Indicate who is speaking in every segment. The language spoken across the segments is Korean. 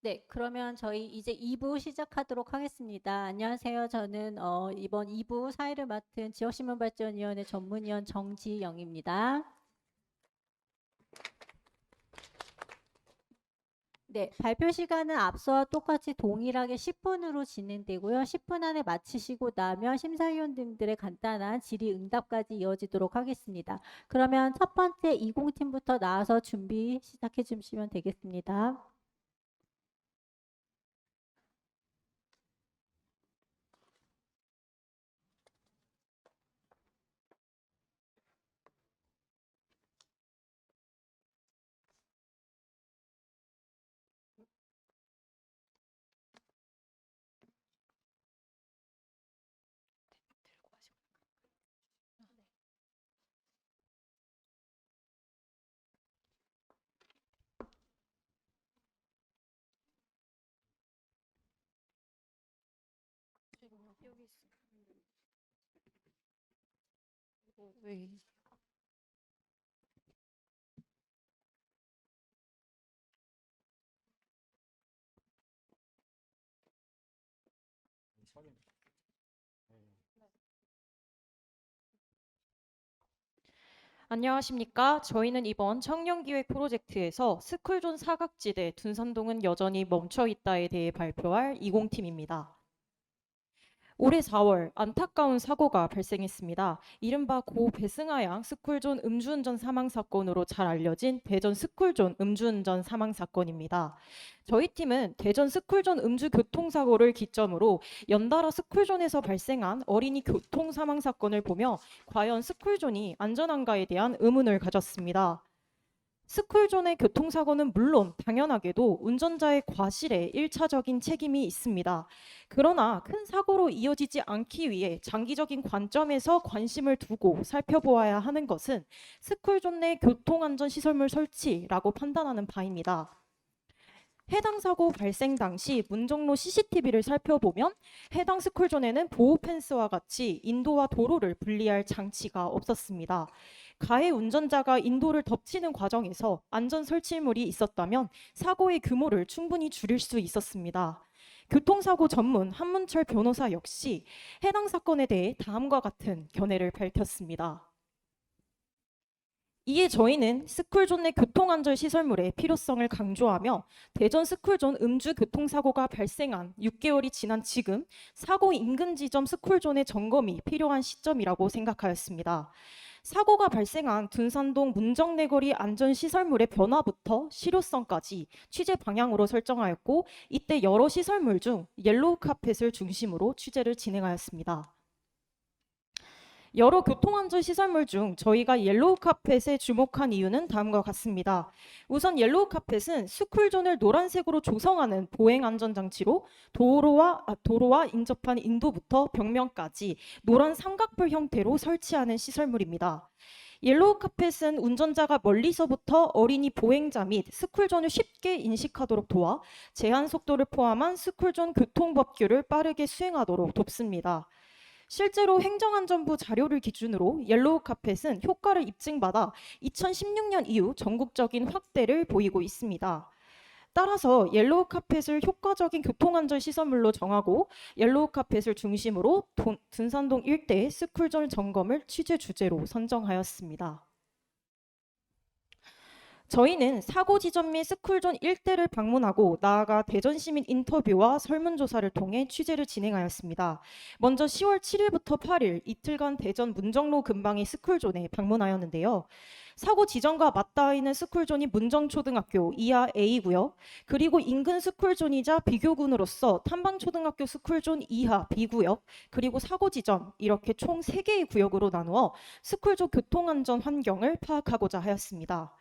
Speaker 1: 네, 그러면 저희 이제 2부 시작하도록 하겠습니다. 안녕하세요. 저는 이번 2부 사회를 맡은 지역신문발전위원회 전문위원 정지영입니다. 네, 발표 시간은 앞서와 똑같이 동일하게 10분으로 진행되고요. 10분 안에 마치시고 나면 심사위원님들의 간단한 질의응답까지 이어지도록 하겠습니다. 그러면 첫 번째 20팀부터 나와서 준비 시작해 주시면 되겠습니다. 여기 있어. 왜?
Speaker 2: 안녕하십니까. 저희는 이번 청년기획 프로젝트에서 스쿨존 사각지대 둔산동은 여전히 멈춰 있다에 대해 발표할 20팀입니다. 올해 4월 안타까운 사고가 발생했습니다. 이른바 고 배승하 양 스쿨존 음주운전 사망 사건으로 잘 알려진 대전 스쿨존 음주운전 사망 사건입니다. 저희 팀은 대전 스쿨존 음주 교통사고를 기점으로 연달아 스쿨존에서 발생한 어린이 교통 사망 사건을 보며 과연 스쿨존이 안전한가에 대한 의문을 가졌습니다. 스쿨존의 교통사고는 물론 당연하게도 운전자의 과실에 1차적인 책임이 있습니다. 그러나 큰 사고로 이어지지 않기 위해 장기적인 관점에서 관심을 두고 살펴보아야 하는 것은 스쿨존 내 교통안전시설물 설치라고 판단하는 바입니다. 해당 사고 발생 당시 문정로 CCTV를 살펴보면 해당 스쿨존에는 보호 펜스와 같이 인도와 도로를 분리할 장치가 없었습니다. 가해 운전자가 인도를 덮치는 과정에서 안전 설치물이 있었다면 사고의 규모를 충분히 줄일 수 있었습니다. 교통사고 전문 한문철 변호사 역시 해당 사건에 대해 다음과 같은 견해를 밝혔습니다. 이에 저희는 스쿨존 내 교통안전시설물의 필요성을 강조하며 대전 스쿨존 음주 교통사고가 발생한 6개월이 지난 지금 사고 인근 지점 스쿨존의 점검이 필요한 시점이라고 생각하였습니다. 사고가 발생한 둔산동 문정내거리 안전시설물의 변화부터 실효성까지 취재 방향으로 설정하였고 이때 여러 시설물 중 옐로우 카펫을 중심으로 취재를 진행하였습니다. 여러 교통안전 시설물 중 저희가 옐로우 카펫에 주목한 이유는 다음과 같습니다. 우선 옐로우 카펫은 스쿨존을 노란색으로 조성하는 보행 안전 장치로 도로와 인접한 인도부터 벽면까지 노란 삼각뿔 형태로 설치하는 시설물입니다. 옐로우 카펫은 운전자가 멀리서부터 어린이 보행자 및 스쿨존을 쉽게 인식하도록 도와 제한 속도를 포함한 스쿨존 교통법규를 빠르게 수행하도록 돕습니다. 실제로 행정안전부 자료를 기준으로 옐로우 카펫은 효과를 입증받아 2016년 이후 전국적인 확대를 보이고 있습니다. 따라서 옐로우 카펫을 효과적인 교통안전 시설물로 정하고 옐로우 카펫을 중심으로 둔산동 일대 스쿨존 점검을 취재 주제로 선정하였습니다. 저희는 사고 지점 및 스쿨존 일대를 방문하고 나아가 대전 시민 인터뷰와 설문조사를 통해 취재를 진행하였습니다. 먼저 10월 7일부터 8일 이틀간 대전 문정로 근방의 스쿨존에 방문하였는데요. 사고 지점과 맞닿아 있는 스쿨존이 문정초등학교 이하 A구역, 그리고 인근 스쿨존이자 비교군으로서 탐방초등학교 스쿨존 이하 B구역, 그리고 사고 지점 이렇게 총 3개의 구역으로 나누어 스쿨존 교통안전 환경을 파악하고자 하였습니다.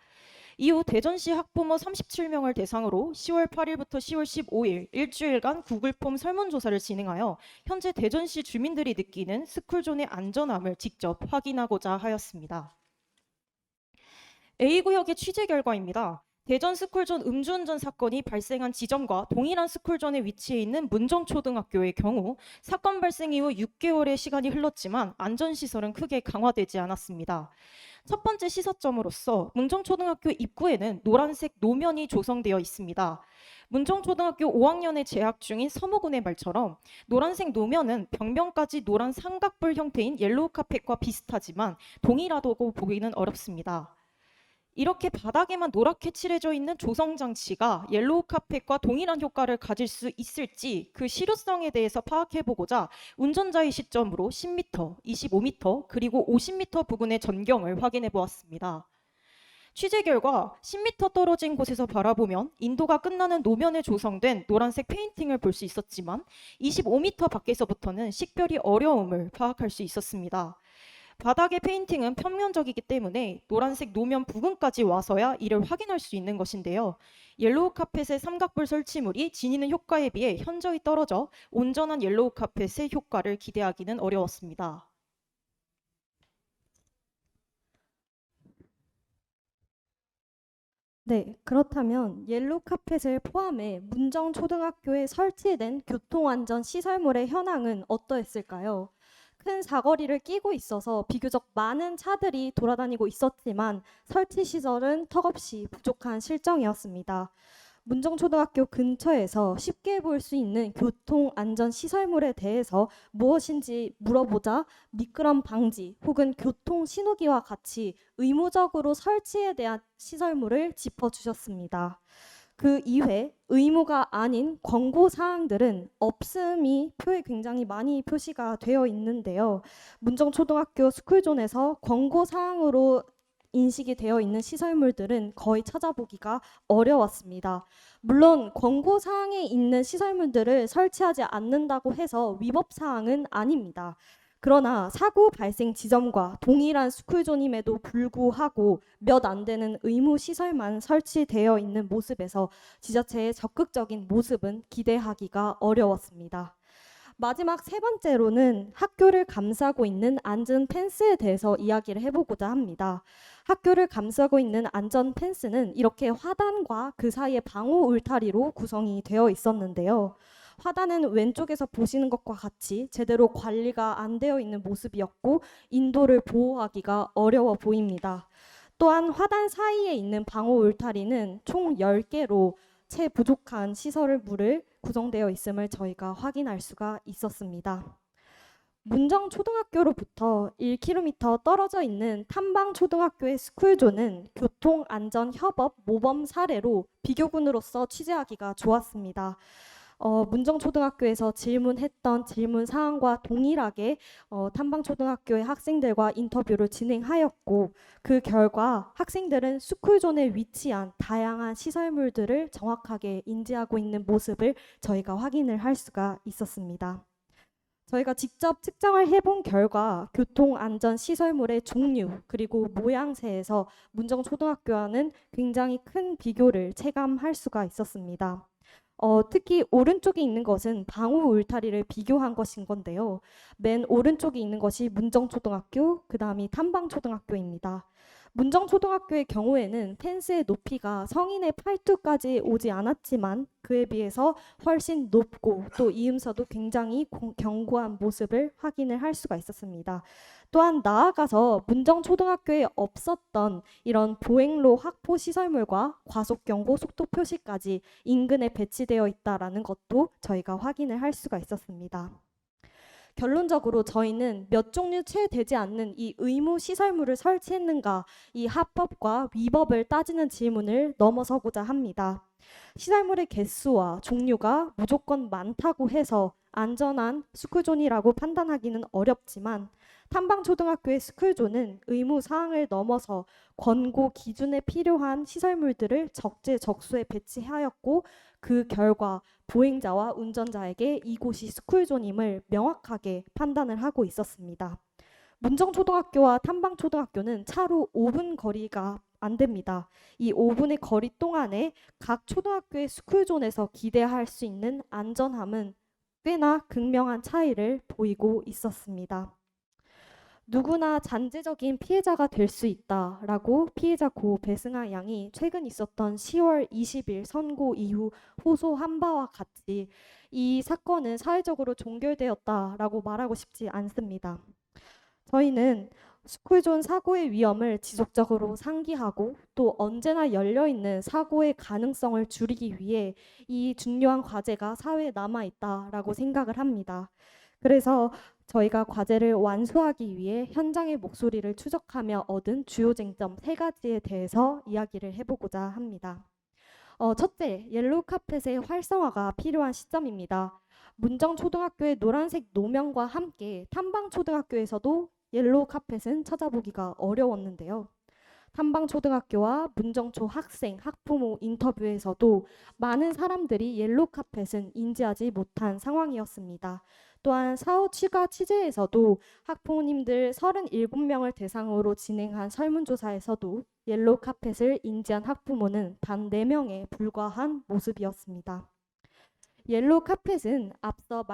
Speaker 2: 이후 대전시 학부모 37명을 대상으로 10월 8일부터 10월 15일 일주일간 구글폼 설문조사를 진행하여 현재 대전시 주민들이 느끼는 스쿨존의 안전함을 직접 확인하고자 하였습니다. A구역의 취재 결과입니다. 대전 스쿨존 음주운전 사건이 발생한 지점과 동일한 스쿨존에 위치해 있는 문정초등학교의 경우 사건 발생 이후 6개월의 시간이 흘렀지만 안전시설은 크게 강화되지 않았습니다. 첫 번째 시사점으로서 문정초등학교 입구에는 노란색 노면이 조성되어 있습니다. 문정초등학교 5학년에 재학 중인 서무군의 말처럼 노란색 노면은 벽면까지 노란 삼각뿔 형태인 옐로우 카펫과 비슷하지만 동일하다고 보기는 어렵습니다. 이렇게 바닥에만 노랗게 칠해져 있는 조성 장치가 옐로우 카펫과 동일한 효과를 가질 수 있을지 그 실효성에 대해서 파악해보고자 운전자의 시점으로 10m, 25m, 그리고 50m 부근의 전경을 확인해 보았습니다. 취재 결과 10m 떨어진 곳에서 바라보면 인도가 끝나는 노면에 조성된 노란색 페인팅을 볼 수 있었지만 25m 밖에서부터는 식별이 어려움을 파악할 수 있었습니다. 바닥의 페인팅은 평면적이기 때문에 노란색 노면 부근까지 와서야 이를 확인할 수 있는 것인데요. 옐로우 카펫의 삼각뿔 설치물이 지니는 효과에 비해 현저히 떨어져 온전한 옐로우 카펫의 효과를 기대하기는 어려웠습니다.
Speaker 3: 네, 그렇다면 옐로우 카펫을 포함해 문정초등학교에 설치된 교통안전 시설물의 현황은 어떠했을까요? 큰 사거리를 끼고 있어서 비교적 많은 차들이 돌아다니고 있었지만 설치 시설은 턱없이 부족한 실정이었습니다. 문정초등학교 근처에서 쉽게 볼 수 있는 교통안전 시설물에 대해서 무엇인지 물어보자 미끄럼 방지 혹은 교통 신호기와 같이 의무적으로 설치에 대한 시설물을 짚어주셨습니다. 그 이외 의무가 아닌 권고 사항들은 없음이 표에 굉장히 많이 표시가 되어 있는데요. 문정초등학교 스쿨존에서 권고 사항으로 인식이 되어 있는 시설물들은 거의 찾아보기가 어려웠습니다. 물론 권고 사항에 있는 시설물들을 설치하지 않는다고 해서 위법 사항은 아닙니다. 그러나 사고 발생 지점과 동일한 스쿨존임에도 불구하고 몇 안 되는 의무 시설만 설치되어 있는 모습에서 지자체의 적극적인 모습은 기대하기가 어려웠습니다. 마지막 세 번째로는 학교를 감싸고 있는 안전 펜스에 대해서 이야기를 해보고자 합니다. 학교를 감싸고 있는 안전 펜스는 이렇게 화단과 그 사이에 방호 울타리로 구성이 되어 있었는데요. 화단은 왼쪽에서 보시는 것과 같이 제대로 관리가 안 되어 있는 모습이었고 인도를 보호하기가 어려워 보입니다. 또한 화단 사이에 있는 방호 울타리는 총 10개로 채 부족한 시설물을 구성되어 있음을 저희가 확인할 수가 있었습니다. 문정초등학교로부터 1km 떨어져 있는 탐방초등학교의 스쿨존은 교통안전협업 모범 사례로 비교군으로서 취재하기가 좋았습니다. 문정초등학교에서 질문했던 질문 사항과 동일하게 탐방초등학교의 학생들과 인터뷰를 진행하였고 그 결과 학생들은 스쿨존에 위치한 다양한 시설물들을 정확하게 인지하고 있는 모습을 저희가 확인을 할 수가 있었습니다. 저희가 직접 측정을 해본 결과 교통안전 시설물의 종류 그리고 모양새에서 문정초등학교와는 굉장히 큰 비교를 체감할 수가 있었습니다. 특히 오른쪽에 있는 것은 방호 울타리를 비교한 것인 건데요. 맨 오른쪽에 있는 것이 문정초등학교, 그 다음이 탐방초등학교입니다. 문정초등학교의 경우에는 펜스의 높이가 성인의 팔뚝까지 오지 않았지만 그에 비해서 훨씬 높고 또 이음서도 굉장히 견고한 모습을 확인을 할 수가 있었습니다. 또한 나아가서 문정초등학교에 없었던 이런 보행로 확보 시설물과 과속경고 속도 표시까지 인근에 배치되어 있다는 것도 저희가 확인을 할 수가 있었습니다. 결론적으로 저희는 몇 종류 채 되지 않는 이 의무 시설물을 설치했는가 이 합법과 위법을 따지는 질문을 넘어서고자 합니다. 시설물의 개수와 종류가 무조건 많다고 해서 안전한 스쿨존이라고 판단하기는 어렵지만 탐방초등학교의 스쿨존은 의무 사항을 넘어서 권고 기준에 필요한 시설물들을 적재적소에 배치하였고 그 결과 보행자와 운전자에게 이곳이 스쿨존임을 명확하게 판단을 하고 있었습니다. 문정초등학교와 탐방초등학교는 차로 5분 거리가 안 됩니다. 이 5분의 거리 동안에 각 초등학교의 스쿨존에서 기대할 수 있는 안전함은 꽤나 극명한 차이를 보이고 있었습니다. 누구나 잔재적인 피해자가 될 수 있다라고 피해자 고 배승하 양이 최근 있었던 10월 20일 선고 이후 호소한 바와 같이 이 사건은 사회적으로 종결되었다라고 말하고 싶지 않습니다. 저희는 스쿨존 사고의 위험을 지속적으로 상기하고 또 언제나 열려있는 사고의 가능성을 줄이기 위해 이 중요한 과제가 사회에 남아있다라고 생각을 합니다. 그래서 저희가 과제를 완수하기 위해 현장의 목소리를 추적하며 얻은 주요 쟁점 3가지에 대해서 이야기를 해보고자 합니다. 첫째, 옐로우 카펫의 활성화가 필요한 시점입니다. 문정초등학교의 노란색 노면과 함께 탐방초등학교에서도 옐로우 카펫은 찾아보기가 어려웠는데요. 탐방초등학교와 문정초 학생, 학부모 인터뷰에서도 많은 사람들이 옐로우 카펫은 인지하지 못한 상황이었습니다. 또한 사후 추가 취재에서도 학부모님들 37명을 대상으로 진행한 설문조사에서도 옐로우 카펫을 인지한 학부모는 단 4명에 불과한 모습이었습니다. 옐로우 카펫은 앞서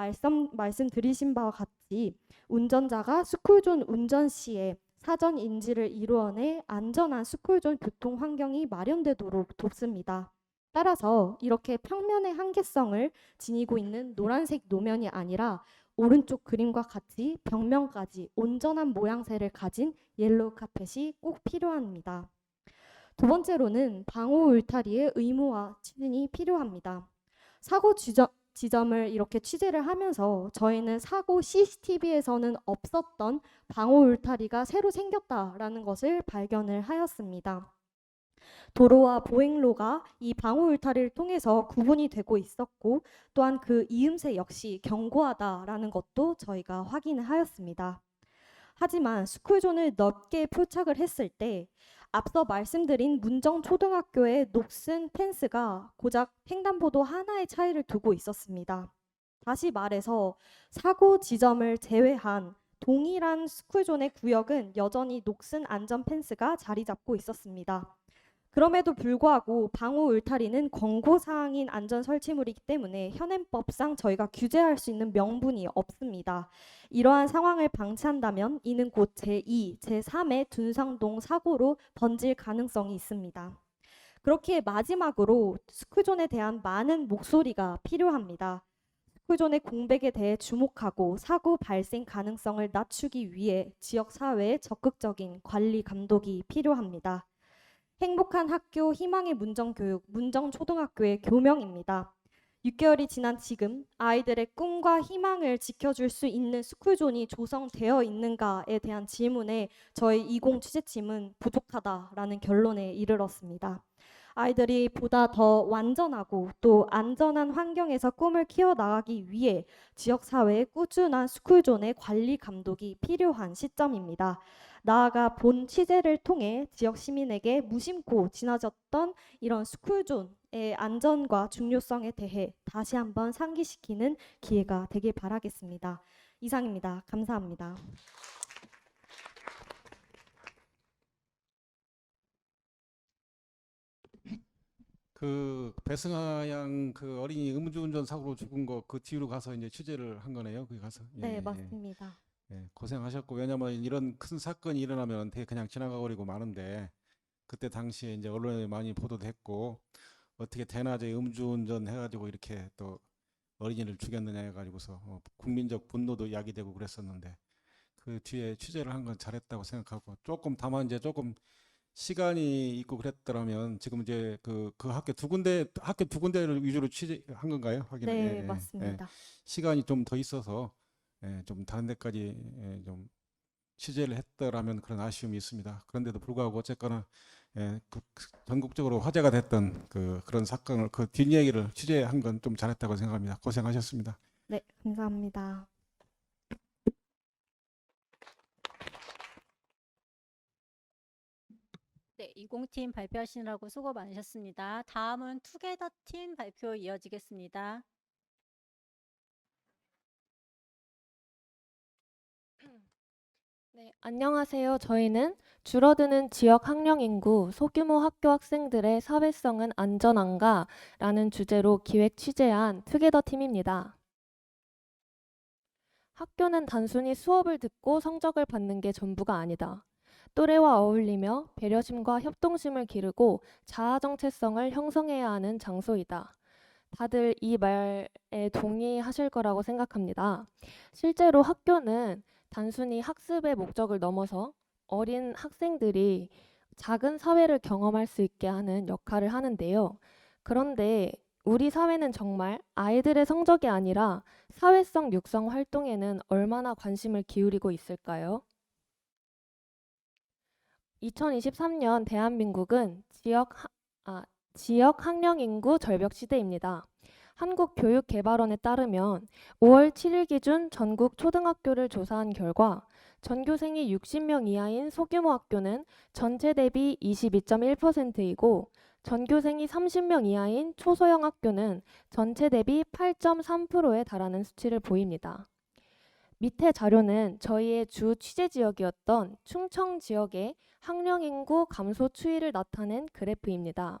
Speaker 3: 말씀드리신 바와 같이 운전자가 스쿨존 운전 시에 사전 인지를 이루어내 안전한 스쿨존 교통 환경이 마련되도록 돕습니다. 따라서 이렇게 평면의 한계성을 지니고 있는 노란색 노면이 아니라 오른쪽 그림과 같이 벽면까지 온전한 모양새를 가진 옐로우 카펫이 꼭 필요합니다. 두 번째로는 방호 울타리의 의무화 추진이 필요합니다. 사고 지점을 이렇게 취재를 하면서 저희는 사고 CCTV에서는 없었던 방호 울타리가 새로 생겼다라는 것을 발견을 하였습니다. 도로와 보행로가 이 방호 울타리를 통해서 구분이 되고 있었고 또한 그 이음새 역시 견고하다라는 것도 저희가 확인을 하였습니다. 하지만 스쿨존을 넓게 포착을 했을 때 앞서 말씀드린 문정초등학교의 녹슨 펜스가 고작 횡단보도 하나의 차이를 두고 있었습니다. 다시 말해서 사고 지점을 제외한 동일한 스쿨존의 구역은 여전히 녹슨 안전 펜스가 자리 잡고 있었습니다. 그럼에도 불구하고 방호 울타리는 권고사항인 안전 설치물이기 때문에 현행법상 저희가 규제할 수 있는 명분이 없습니다. 이러한 상황을 방치한다면 이는 곧 제2, 제3의 둔상동 사고로 번질 가능성이 있습니다. 그렇게 마지막으로 스쿨존에 대한 많은 목소리가 필요합니다. 스쿨존의 공백에 대해 주목하고 사고 발생 가능성을 낮추기 위해 지역사회의 적극적인 관리 감독이 필요합니다. 행복한 학교 희망의 문정교육, 문정초등학교의 교명입니다. 6개월이 지난 지금 아이들의 꿈과 희망을 지켜줄 수 있는 스쿨존이 조성되어 있는가에 대한 질문에 저희 20 취재팀은 부족하다라는 결론에 이르렀습니다. 아이들이 보다 더 완전하고 또 안전한 환경에서 꿈을 키워나가기 위해 지역사회의 꾸준한 스쿨존의 관리 감독이 필요한 시점입니다. 나아가 본 취재를 통해 지역 시민에게 무심코 지나쳤던 이런 스쿨존의 안전과 중요성에 대해 다시 한번 상기시키는 기회가 되길 바라겠습니다. 이상입니다. 감사합니다.
Speaker 4: 그 배승하 양 그 어린이 음주운전 사고로 죽은 거 그 뒤로 가서 이제 취재를 한 거네요. 거기 가서.
Speaker 3: 네,
Speaker 4: 예,
Speaker 3: 맞습니다.
Speaker 4: 예, 고생하셨고 왜냐면 이런 큰 사건이 일어나면 되게 그냥 지나가 버리고 마는데 그때 당시에 이제 언론에 많이 보도됐고 어떻게 대낮에 음주운전 해가지고 이렇게 또 어린이를 죽였느냐 해가지고서 국민적 분노도 야기되고 그랬었는데 그 뒤에 취재를 한 건 잘했다고 생각하고 조금 다만 이제 조금 시간이 있고 그랬더라면 지금 이제 그 학교 두 군데를 위주로 취재한 건가요? 확인을.
Speaker 3: 네,
Speaker 4: 예, 예, 예.
Speaker 3: 맞습니다.
Speaker 4: 시간이 좀 더 있어서 좀 다른 데까지 좀 취재를 했더라면 그런 아쉬움이 있습니다. 그런데도 불구하고 어쨌거나 전국적으로 화제가 됐던 그런 사건을 그 뒷얘기를 취재한 건 좀 잘했다고 생각합니다. 고생하셨습니다.
Speaker 3: 네, 감사합니다.
Speaker 1: 네, 20팀 발표하시느라고 수고 많으셨습니다. 다음은 투게더 팀 발표 이어지겠습니다.
Speaker 5: 네, 안녕하세요. 저희는 줄어드는 지역 학령 인구, 소규모 학교 학생들의 사회성은 안전한가라는 주제로 기획 취재한 투게더 팀입니다. 학교는 단순히 수업을 듣고 성적을 받는 게 전부가 아니다. 또래와 어울리며 배려심과 협동심을 기르고 자아 정체성을 형성해야 하는 장소이다. 다들 이 말에 동의하실 거라고 생각합니다. 실제로 학교는 단순히 학습의 목적을 넘어서 어린 학생들이 작은 사회를 경험할 수 있게 하는 역할을 하는데요. 그런데 우리 사회는 정말 아이들의 성적이 아니라 사회성 육성 활동에는 얼마나 관심을 기울이고 있을까요? 2023년 대한민국은 지역 학령 인구 절벽 시대입니다. 한국교육개발원에 따르면 5월 7일 기준 전국 초등학교를 조사한 결과 전교생이 60명 이하인 소규모 학교는 전체 대비 22.1%이고 전교생이 30명 이하인 초소형 학교는 전체 대비 8.3%에 달하는 수치를 보입니다. 밑에 자료는 저희의 주 취재 지역이었던 충청 지역의 학령 인구 감소 추이를 나타낸 그래프입니다.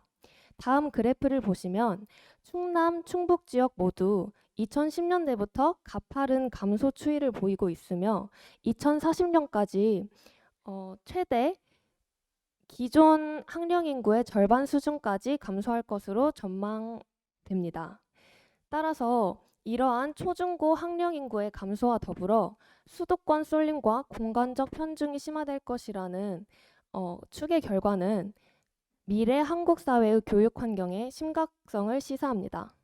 Speaker 5: 다음 그래프를 보시면 충남, 충북 지역 모두 2010년대부터 가파른 감소 추이를 보이고 있으며 2040년까지 최대 기존 학령 인구의 절반 수준까지 감소할 것으로 전망됩니다. 따라서 이러한 초중고 학령 인구의 감소와 더불어 수도권 쏠림과 공간적 편중이 심화될 것이라는 추계 결과는 미래 한국 사회의 교육 환경의 심각성을 시사합니다.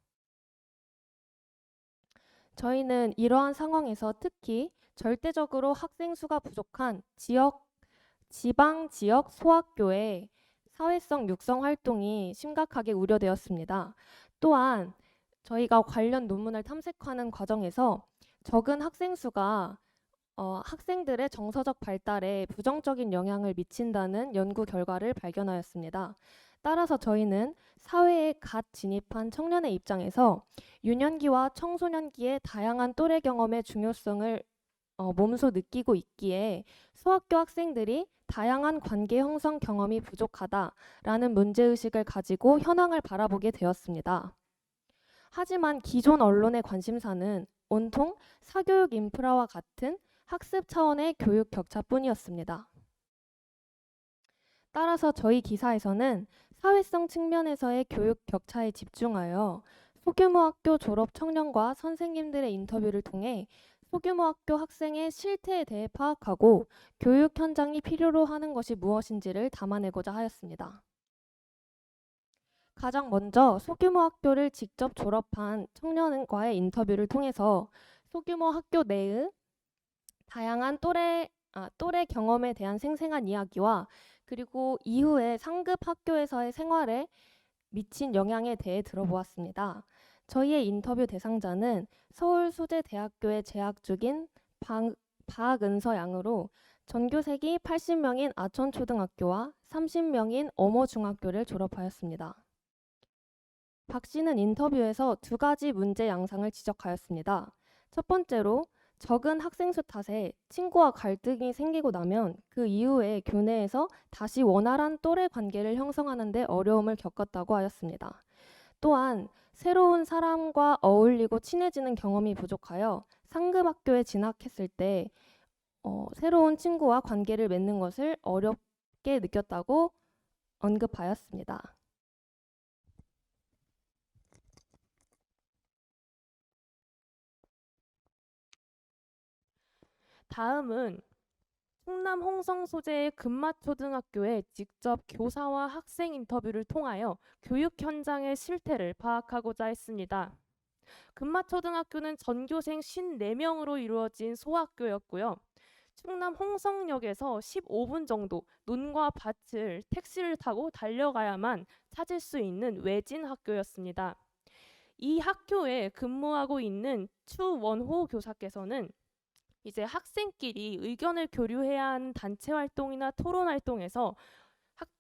Speaker 5: 저희는 이러한 상황에서 특히 절대적으로 학생 수가 부족한 지방 지역 소학교의 사회성 육성 활동이 심각하게 우려되었습니다. 또한 저희가 관련 논문을 탐색하는 과정에서 적은 학생 수가 학생들의 정서적 발달에 부정적인 영향을 미친다는 연구 결과를 발견하였습니다. 따라서 저희는 사회에 갓 진입한 청년의 입장에서 유년기와 청소년기의 다양한 또래 경험의 중요성을 몸소 느끼고 있기에 소학교 학생들이 다양한 관계 형성 경험이 부족하다라는 문제의식을 가지고 현황을 바라보게 되었습니다. 하지만 기존 언론의 관심사는 온통 사교육 인프라와 같은 학습 차원의 교육 격차뿐이었습니다. 따라서 저희 기사에서는 사회성 측면에서의 교육 격차에 집중하여 소규모 학교 졸업 청년과 선생님들의 인터뷰를 통해 소규모 학교 학생의 실태에 대해 파악하고 교육 현장이 필요로 하는 것이 무엇인지를 담아내고자 하였습니다. 가장 먼저 소규모 학교를 직접 졸업한 청년과의 인터뷰를 통해서 소규모 학교 내의 다양한 또래 경험에 대한 생생한 이야기와 그리고 이후에 상급 학교에서의 생활에 미친 영향에 대해 들어보았습니다. 저희의 인터뷰 대상자는 서울수재대학교에 재학 중인 박은서 양으로 전교생이 80명인 아천초등학교와 30명인 엄호중학교를 졸업하였습니다. 박 씨는 인터뷰에서 두 가지 문제 양상을 지적하였습니다. 첫 번째로 적은 학생 수 탓에 친구와 갈등이 생기고 나면 그 이후에 교내에서 다시 원활한 또래 관계를 형성하는 데 어려움을 겪었다고 하였습니다. 또한 새로운 사람과 어울리고 친해지는 경험이 부족하여 상급 학교에 진학했을 때 새로운 친구와 관계를 맺는 것을 어렵게 느꼈다고 언급하였습니다.
Speaker 6: 다음은 충남 홍성 소재의 금마초등학교에 직접 교사와 학생 인터뷰를 통하여 교육 현장의 실태를 파악하고자 했습니다. 금마초등학교는 전교생 54명으로 이루어진 소학교였고요. 충남 홍성역에서 15분 정도 논과 밭을 택시를 타고 달려가야만 찾을 수 있는 외진 학교였습니다. 이 학교에 근무하고 있는 추원호 교사께서는 이제 학생끼리 의견을 교류해야 하는 단체 활동이나 토론 활동에서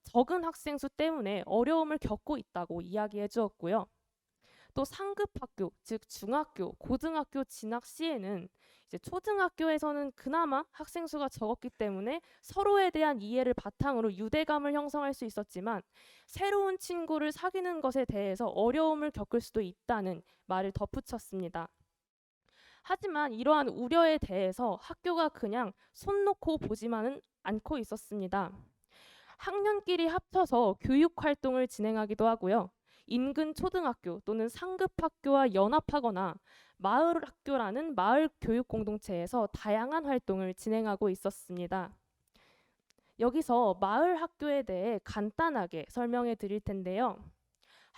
Speaker 6: 적은 학생 수 때문에 어려움을 겪고 있다고 이야기해 주었고요. 또 상급 학교, 즉 중학교, 고등학교 진학 시에는 이제 초등학교에서는 그나마 학생 수가 적었기 때문에 서로에 대한 이해를 바탕으로 유대감을 형성할 수 있었지만 새로운 친구를 사귀는 것에 대해서 어려움을 겪을 수도 있다는 말을 덧붙였습니다. 하지만 이러한 우려에 대해서 학교가 그냥 손 놓고 보지만은 않고 있었습니다. 학년끼리 합쳐서 교육 활동을 진행하기도 하고요. 인근 초등학교 또는 상급 학교와 연합하거나 마을 학교라는 마을 교육 공동체에서 다양한 활동을 진행하고 있었습니다. 여기서 마을 학교에 대해 간단하게 설명해 드릴 텐데요.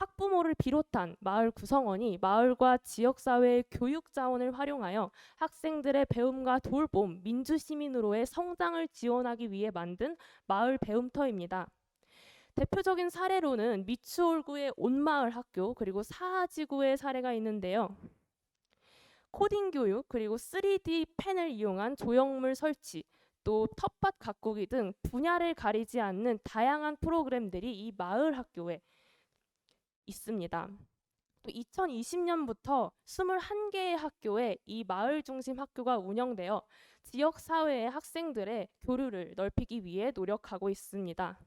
Speaker 6: 학부모를 비롯한 마을 구성원이 마을과 지역사회의 교육 자원을 활용하여 학생들의 배움과 돌봄, 민주시민으로의 성장을 지원하기 위해 만든 마을 배움터입니다. 대표적인 사례로는 미추홀구의 온마을 학교 그리고 사하지구의 사례가 있는데요. 코딩 교육 그리고 3D 펜을 이용한 조형물 설치, 또 텃밭 가꾸기 등 분야를 가리지 않는 다양한 프로그램들이 이 마을 학교에 있습니다. 또 2020년부터 21개의 학교에 이 마을 중심 학교가 운영되어 지역 사회의 학생들의 교류를 넓히기 위해 노력하고 있습니다.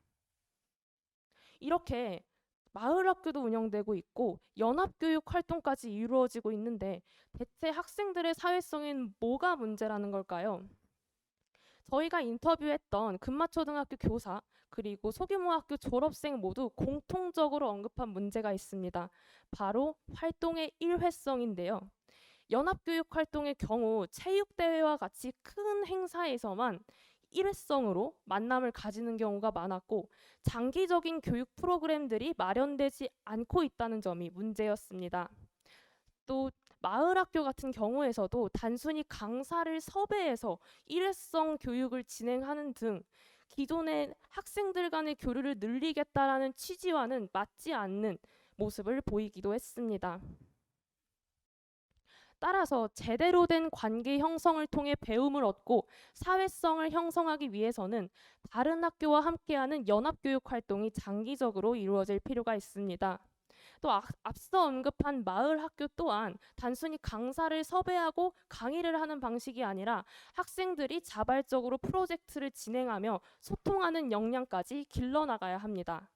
Speaker 6: 이렇게 마을 학교도 운영되고 있고 연합교육 활동까지 이루어지고 있는데 대체 학생들의 사회성엔 뭐가 문제라는 걸까요? 저희가 인터뷰했던 금마초등학교 교사 그리고 소규모 학교 졸업생 모두 공통적으로 언급한 문제가 있습니다. 바로 활동의 일회성인데요. 연합교육 활동의 경우 체육대회와 같이 큰 행사에서만 일회성으로 만남을 가지는 경우가 많았고 장기적인 교육 프로그램들이 마련되지 않고 있다는 점이 문제였습니다. 또 마을 학교 같은 경우에서도 단순히 강사를 섭외해서 일회성 교육을 진행하는 등 기존의 학생들 간의 교류를 늘리겠다라는 취지와는 맞지 않는 모습을 보이기도 했습니다. 따라서 제대로 된 관계 형성을 통해 배움을 얻고 사회성을 형성하기 위해서는 다른 학교와 함께하는 연합교육 활동이 장기적으로 이루어질 필요가 있습니다. 또 앞서 언급한 마을 학교 또한 단순히 강사를 섭외하고 강의를 하는 방식이 아니라 학생들이 자발적으로 프로젝트를 진행하며 소통하는 역량까지 길러나가야 합니다.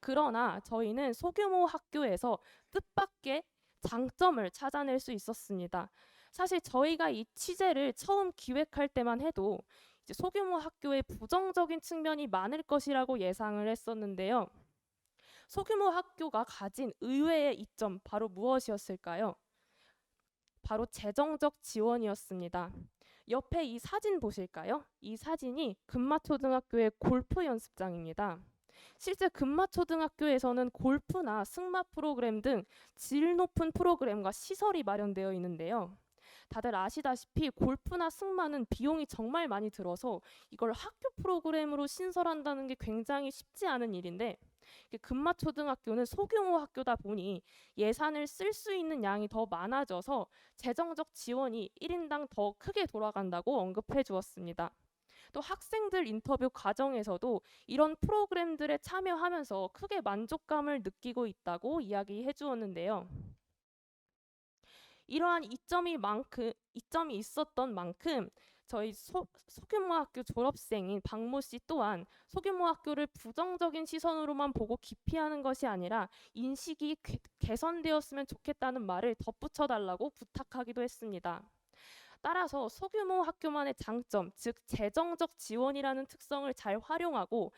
Speaker 6: 그러나 저희는 소규모 학교에서 뜻밖의 장점을 찾아낼 수 있었습니다. 사실 저희가 이 취재를 처음 기획할 때만 해도 이제 소규모 학교의 부정적인 측면이 많을 것이라고 예상을 했었는데요. 소규모 학교가 가진 의외의 이점 바로 무엇이었을까요? 바로 재정적 지원이었습니다. 옆에 이 사진 보실까요? 이 사진이 금마초등학교의 골프 연습장입니다. 실제 금마초등학교에서는 골프나 승마 프로그램 등 질 높은 프로그램과 시설이 마련되어 있는데요. 다들 아시다시피 골프나 승마는 비용이 정말 많이 들어서 이걸 학교 프로그램으로 신설한다는 게 굉장히 쉽지 않은 일인데 금마초등학교는 소규모 학교다 보니 예산을 쓸 수 있는 양이 더 많아져서 재정적 지원이 1인당 더 크게 돌아간다고 언급해 주었습니다. 또 학생들 인터뷰 과정에서도 이런 프로그램들에 참여하면서 크게 만족감을 느끼고 있다고 이야기해 주었는데요. 이러한 이점이 있었던 만큼 저희 소규모 학교 졸업생인 박모 씨 또한 소규모 학교를 부정적인 시선으로만 보고 기피하는 것이 아니라 인식이 개선되었으면 좋겠다는 말을 덧붙여 달라고 부탁하기도 했습니다. 따라서 소규모 학교만의 장점, 즉 재정적 지원이라는 특성을 잘 활용하고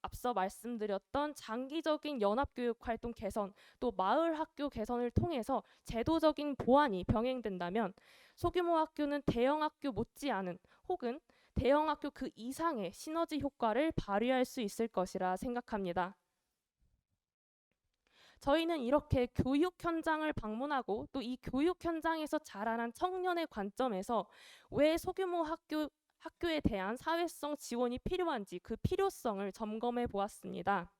Speaker 6: 앞서 말씀드렸던 장기적인 연합교육 활동 개선, 또 마을 학교 개선을 통해서 제도적인 보완이 병행된다면 소규모 학교는 대형 학교 못지않은 혹은 대형 학교 그 이상의 시너지 효과를 발휘할 수 있을 것이라 생각합니다. 저희는 이렇게 교육 현장을 방문하고 또 이 교육 현장에서 자라난 청년의 관점에서 왜 소규모 학교에 대한 사회성 지원이 필요한지 그 필요성을 점검해 보았습니다.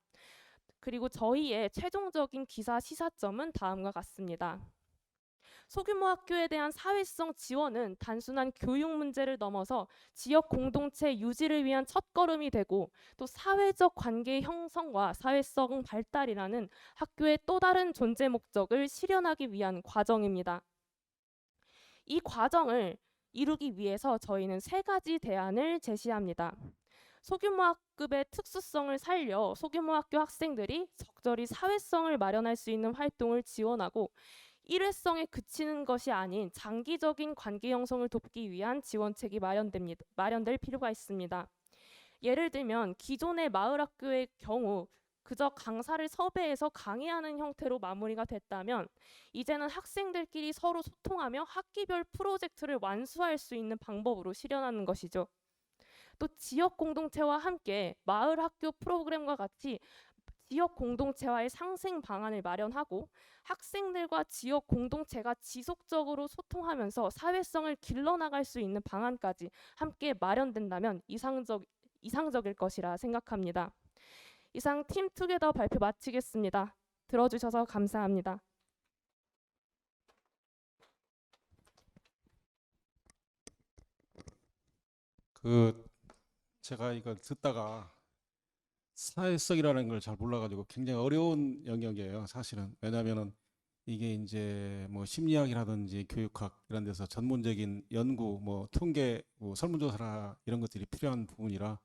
Speaker 6: 그리고 저희의 최종적인 기사 시사점은 다음과 같습니다. 소규모 학교에 대한 사회성 지원은 단순한 교육 문제를 넘어서 지역 공동체 유지를 위한 첫걸음이 되고 또 사회적 관계 형성과 사회성 발달이라는 학교의 또 다른 존재 목적을 실현하기 위한 과정입니다. 이 과정을 이루기 위해서 저희는 3가지 대안을 제시합니다. 소규모 학급의 특수성을 살려 소규모 학교 학생들이 적절히 사회성을 마련할 수 있는 활동을 지원하고 일회성에 그치는 것이 아닌 장기적인 관계 형성을 돕기 위한 지원책이 마련될 필요가 있습니다. 예를 들면 기존의 마을 학교의 경우 그저 강사를 섭외해서 강의하는 형태로 마무리가 됐다면 이제는 학생들끼리 서로 소통하며 학기별 프로젝트를 완수할 수 있는 방법으로 실현하는 것이죠. 또 지역 공동체와 함께 마을 학교 프로그램과 같이 지역 공동체와의 상생 방안을 마련하고 학생들과 지역 공동체가 지속적으로 소통하면서 사회성을 길러나갈 수 있는 방안까지 함께 마련된다면 이상적일 것이라 생각합니다. 이상 팀투게더 발표 마치겠습니다. 들어주셔서 감사합니다.
Speaker 4: 제가 이거 듣다가 사회성이라는 걸 잘 몰라가지고 굉장히 어려운 영역이에요, 사실은. 왜냐하면은 이게 이제 뭐 심리학이라든지 교육학 이런 데서 전문적인 연구, 뭐 통계, 뭐 설문조사 이런 것들이 필요한 부분이라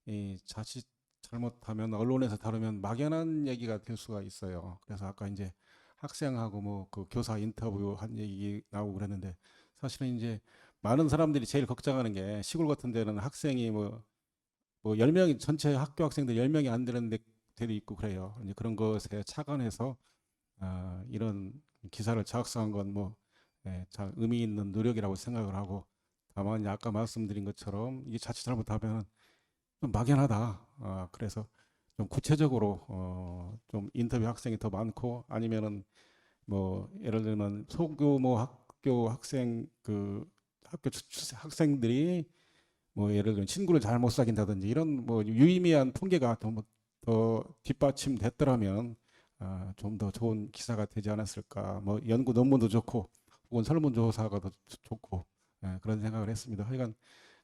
Speaker 4: 이 자칫 잘못하면 언론에서 다루면 막연한 얘기가 될 수가 있어요. 그래서 아까 이제 학생하고 뭐 그 교사 인터뷰 한 얘기 나오고 그랬는데 사실은 이제 많은 사람들이 제일 걱정하는 게 시골 같은 데는 학생이 뭐 10명이 전체 학교 학생들 10명이 안 되는 데도 있고 그래요. 이제 그런 것에 착안해서 이런 기사를 작성한 건 뭐 참 의미 있는 노력이라고 생각을 하고 다만 이제 아까 말씀드린 것처럼 이게 자칫 잘못하면 좀 막연하다. 그래서 좀 구체적으로 좀 인터뷰 학생이 더 많고 아니면은 뭐 예를 들면 소규모 학교 학생 학생들이 뭐 예를 들면 친구를 잘못 사귄다든지 이런 뭐 유의미한 통계가 더 뒷받침됐더라면 좀 더 좋은 기사가 되지 않았을까. 뭐 연구 논문도 좋고 혹은 설문조사가 더 좋고 그런 생각을 했습니다. 하여간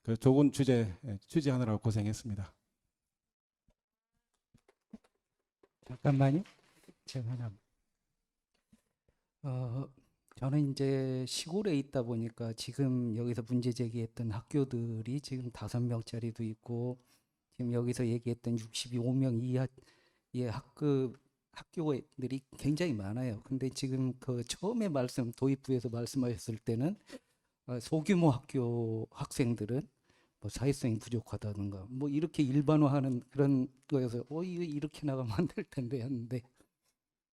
Speaker 4: 그 좋은 취재하느라고 고생했습니다.
Speaker 7: 잠깐만요. 제가 하나. 저는 이제 시골에 있다 보니까 지금 여기서 문제 제기했던 학교들이 지금 5명짜리도 있고 지금 여기서 얘기했던 65명 이하의 학교들이 굉장히 많아요. 근데 지금 그 처음에 도입부에서 말씀하셨을 때는 소규모 학교 학생들은 뭐 사회성이 부족하다든가 뭐 이렇게 일반화하는 그런 거여서 이거 이렇게 나가면 안 될 텐데 했는데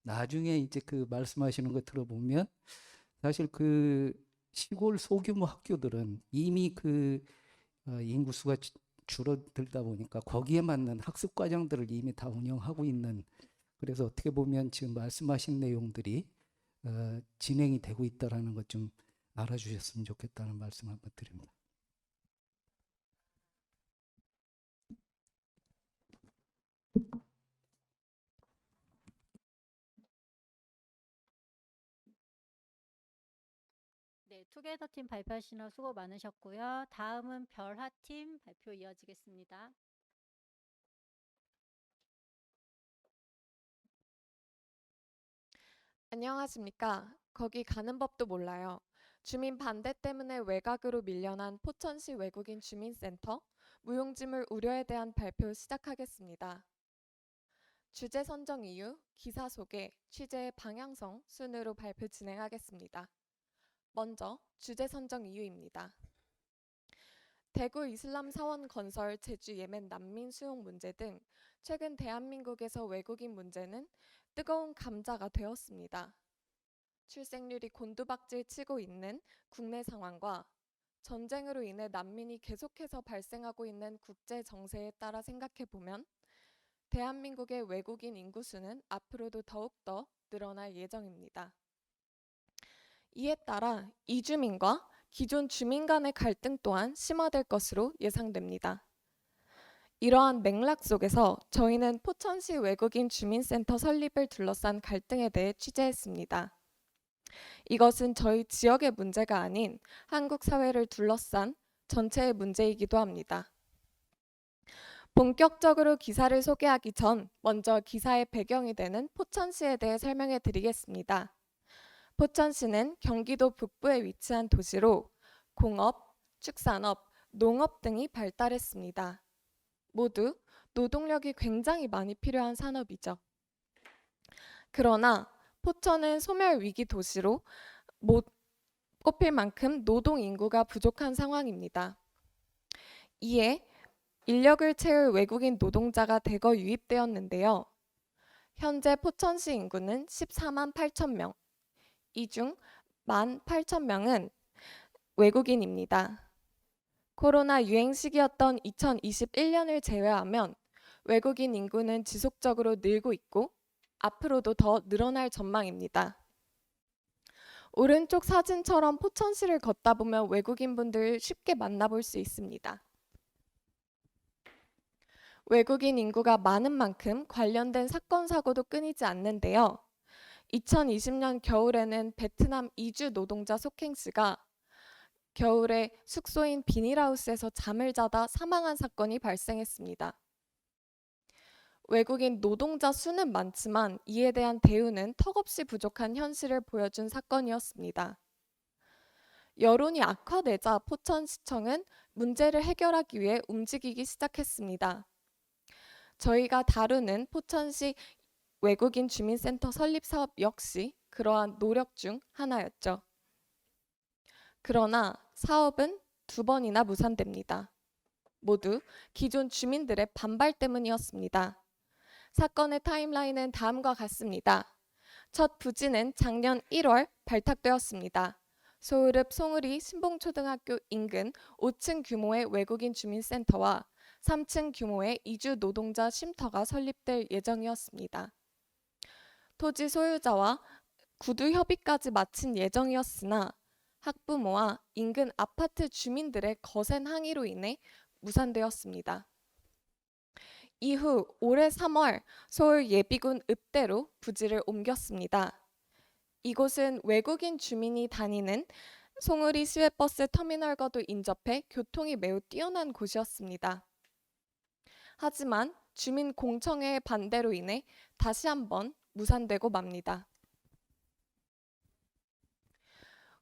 Speaker 7: 나중에 이제 그 말씀하시는 거 들어보면 사실 그 시골 소규모 학교들은 이미 그 인구수가 줄어들다 보니까 거기에 맞는 학습 과정들을 이미 다 운영하고 있는, 그래서 어떻게 보면 지금 말씀하신 내용들이 진행이 되고 있다라는 것 좀 알아주셨으면 좋겠다는 말씀 한번 드립니다.
Speaker 1: 네, 투게더 팀 발표하시느라 수고 많으셨고요. 다음은 별하 팀 발표 이어지겠습니다.
Speaker 8: 안녕하십니까. 거기 가는 법도 몰라요. 주민 반대 때문에 외곽으로 밀려난 포천시 외국인 주민센터 무용지물 우려에 대한 발표 시작하겠습니다. 주제 선정 이유, 기사 소개, 취재의 방향성 순으로 발표 진행하겠습니다. 먼저 주제 선정 이유입니다. 대구 이슬람 사원 건설, 제주 예멘 난민 수용 문제 등 최근 대한민국에서 외국인 문제는 뜨거운 감자가 되었습니다. 출생률이 곤두박질 치고 있는 국내 상황과 전쟁으로 인해 난민이 계속해서 발생하고 있는 국제 정세에 따라 생각해보면 대한민국의 외국인 인구수는 앞으로도 더욱더 늘어날 예정입니다. 이에 따라 이주민과 기존 주민 간의 갈등 또한 심화될 것으로 예상됩니다. 이러한 맥락 속에서 저희는 포천시 외국인 주민센터 설립을 둘러싼 갈등에 대해 취재했습니다. 이것은 저희 지역의 문제가 아닌 한국 사회를 둘러싼 전체의 문제이기도 합니다. 본격적으로 기사를 소개하기 전 먼저 기사의 배경이 되는 포천시에 대해 설명해 드리겠습니다. 포천시는 경기도 북부에 위치한 도시로 공업, 축산업, 농업 등이 발달했습니다. 모두 노동력이 굉장히 많이 필요한 산업이죠. 그러나 포천은 소멸 위기 도시로 꼽힐 만큼 노동 인구가 부족한 상황입니다. 이에 인력을 채울 외국인 노동자가 대거 유입되었는데요. 현재 포천시 인구는 14만 8천 명, 이 중 18,000명은 외국인입니다. 코로나 유행 시기였던 2021년을 제외하면 외국인 인구는 지속적으로 늘고 있고 앞으로도 더 늘어날 전망입니다. 오른쪽 사진처럼 포천시를 걷다 보면 외국인분들 쉽게 만나볼 수 있습니다. 외국인 인구가 많은 만큼 관련된 사건 사고도 끊이지 않는데요. 2020년 겨울에는 베트남 이주 노동자 속행 씨가 겨울에 숙소인 비닐하우스에서 잠을 자다 사망한 사건이 발생했습니다. 외국인 노동자 수는 많지만 이에 대한 대우는 턱없이 부족한 현실을 보여준 사건이었습니다. 여론이 악화되자 포천시청은 문제를 해결하기 위해 움직이기 시작했습니다. 저희가 다루는 포천시 외국인 주민센터 설립 사업 역시 그러한 노력 중 하나였죠. 그러나 사업은 2번이나 무산됩니다. 모두 기존 주민들의 반발 때문이었습니다. 사건의 타임라인은 다음과 같습니다. 첫 부지는 작년 1월 발탁되었습니다. 소으릅 송으리 신봉초등학교 인근 5층 규모의 외국인 주민센터와 3층 규모의 이주 노동자 쉼터가 설립될 예정이었습니다. 토지 소유자와 구두 협의까지 마친 예정이었으나 학부모와 인근 아파트 주민들의 거센 항의로 인해 무산되었습니다. 이후 올해 3월 서울 예비군 읍대로 부지를 옮겼습니다. 이곳은 외국인 주민이 다니는 송으리 시외버스 터미널과도 인접해 교통이 매우 뛰어난 곳이었습니다. 하지만 주민 공청회의 반대로 인해 다시 한번 무산되고 맙니다.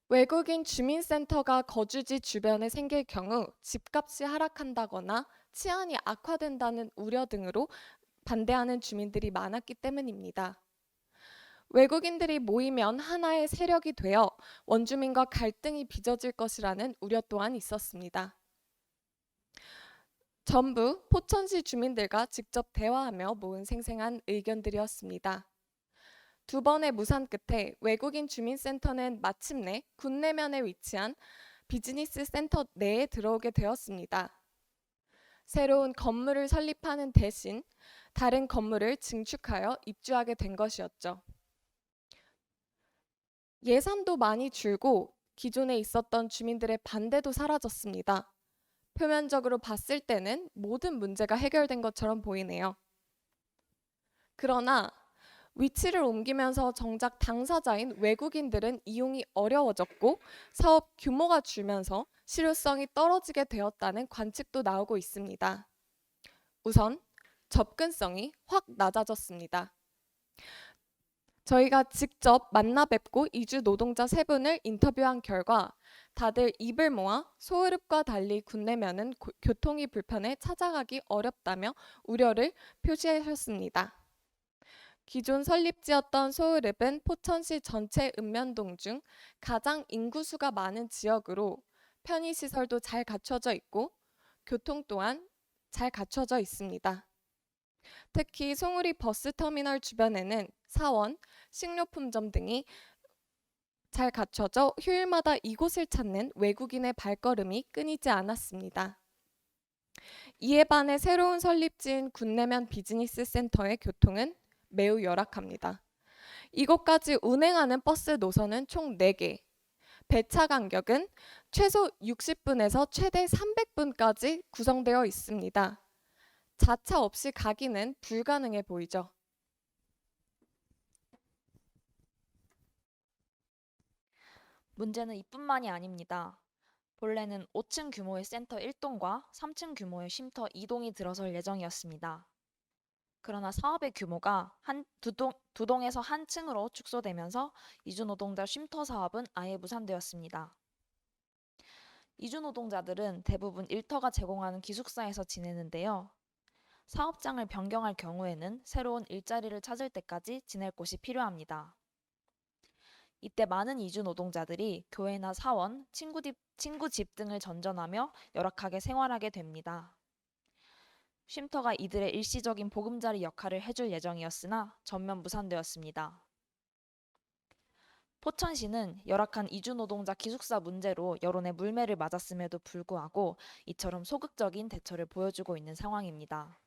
Speaker 8: 외국인 주민센터가 거주지 주변에 생길 경우 집값이 하락한다거나 치안이 악화된다는 우려 등으로 반대하는 주민들이 많았기 때문입니다. 외국인들이 모이면 하나의 세력이 되어 원주민과 갈등이 빚어질 것이라는 우려 또한 있었습니다. 전부 포천시 주민들과 직접 대화하며 모은 생생한 의견들이었습니다. 2번의 무산 끝에 외국인 주민센터는 마침내 군 내면에 위치한 비즈니스 센터 내에 들어오게 되었습니다. 새로운 건물을 설립하는 대신 다른 건물을 증축하여 입주하게 된 것이었죠. 예산도 많이 줄고 기존에 있었던 주민들의 반대도 사라졌습니다. 표면적으로 봤을 때는 모든 문제가 해결된 것처럼 보이네요. 그러나 위치를 옮기면서 정작 당사자인 외국인들은 이용이 어려워졌고 사업 규모가 줄면서 실효성이 떨어지게 되었다는 관측도 나오고 있습니다. 우선 접근성이 확 낮아졌습니다. 저희가 직접 만나 뵙고 이주 노동자 3분을 인터뷰한 결과 다들 입을 모아 소으릅과 달리 군 내면은 교통이 불편해 찾아가기 어렵다며 우려를 표시하셨습니다. 기존 설립지였던 소으릅은 포천시 전체 읍면동 중 가장 인구수가 많은 지역으로 편의시설도 잘 갖춰져 있고 교통 또한 잘 갖춰져 있습니다. 특히 송우리 버스터미널 주변에는 사원, 식료품점 등이 잘 갖춰져 휴일마다 이곳을 찾는 외국인의 발걸음이 끊이지 않았습니다. 이에 반해 새로운 설립지인 군내면 비즈니스 센터의 교통은 매우 열악합니다. 이곳까지 운행하는 버스 노선은 총 4개, 배차 간격은 최소 60분에서 최대 300분까지 구성되어 있습니다. 자차 없이 가기는 불가능해 보이죠.
Speaker 9: 문제는 이뿐만이 아닙니다. 본래는 5층 규모의 센터 1동과 3층 규모의 쉼터 2동이 들어설 예정이었습니다. 그러나 사업의 규모가 두 동에서 한 층으로 축소되면서 이주노동자 쉼터 사업은 아예 무산되었습니다. 이주노동자들은 대부분 일터가 제공하는 기숙사에서 지내는데요. 사업장을 변경할 경우에는 새로운 일자리를 찾을 때까지 지낼 곳이 필요합니다. 이때 많은 이주 노동자들이 교회나 사원, 친구 집 등을 전전하며 열악하게 생활하게 됩니다. 쉼터가 이들의 일시적인 보금자리 역할을 해줄 예정이었으나 전면 무산되었습니다. 포천시는 열악한 이주 노동자 기숙사 문제로 여론의 물매를 맞았음에도 불구하고 이처럼 소극적인 대처를 보여주고 있는 상황입니다.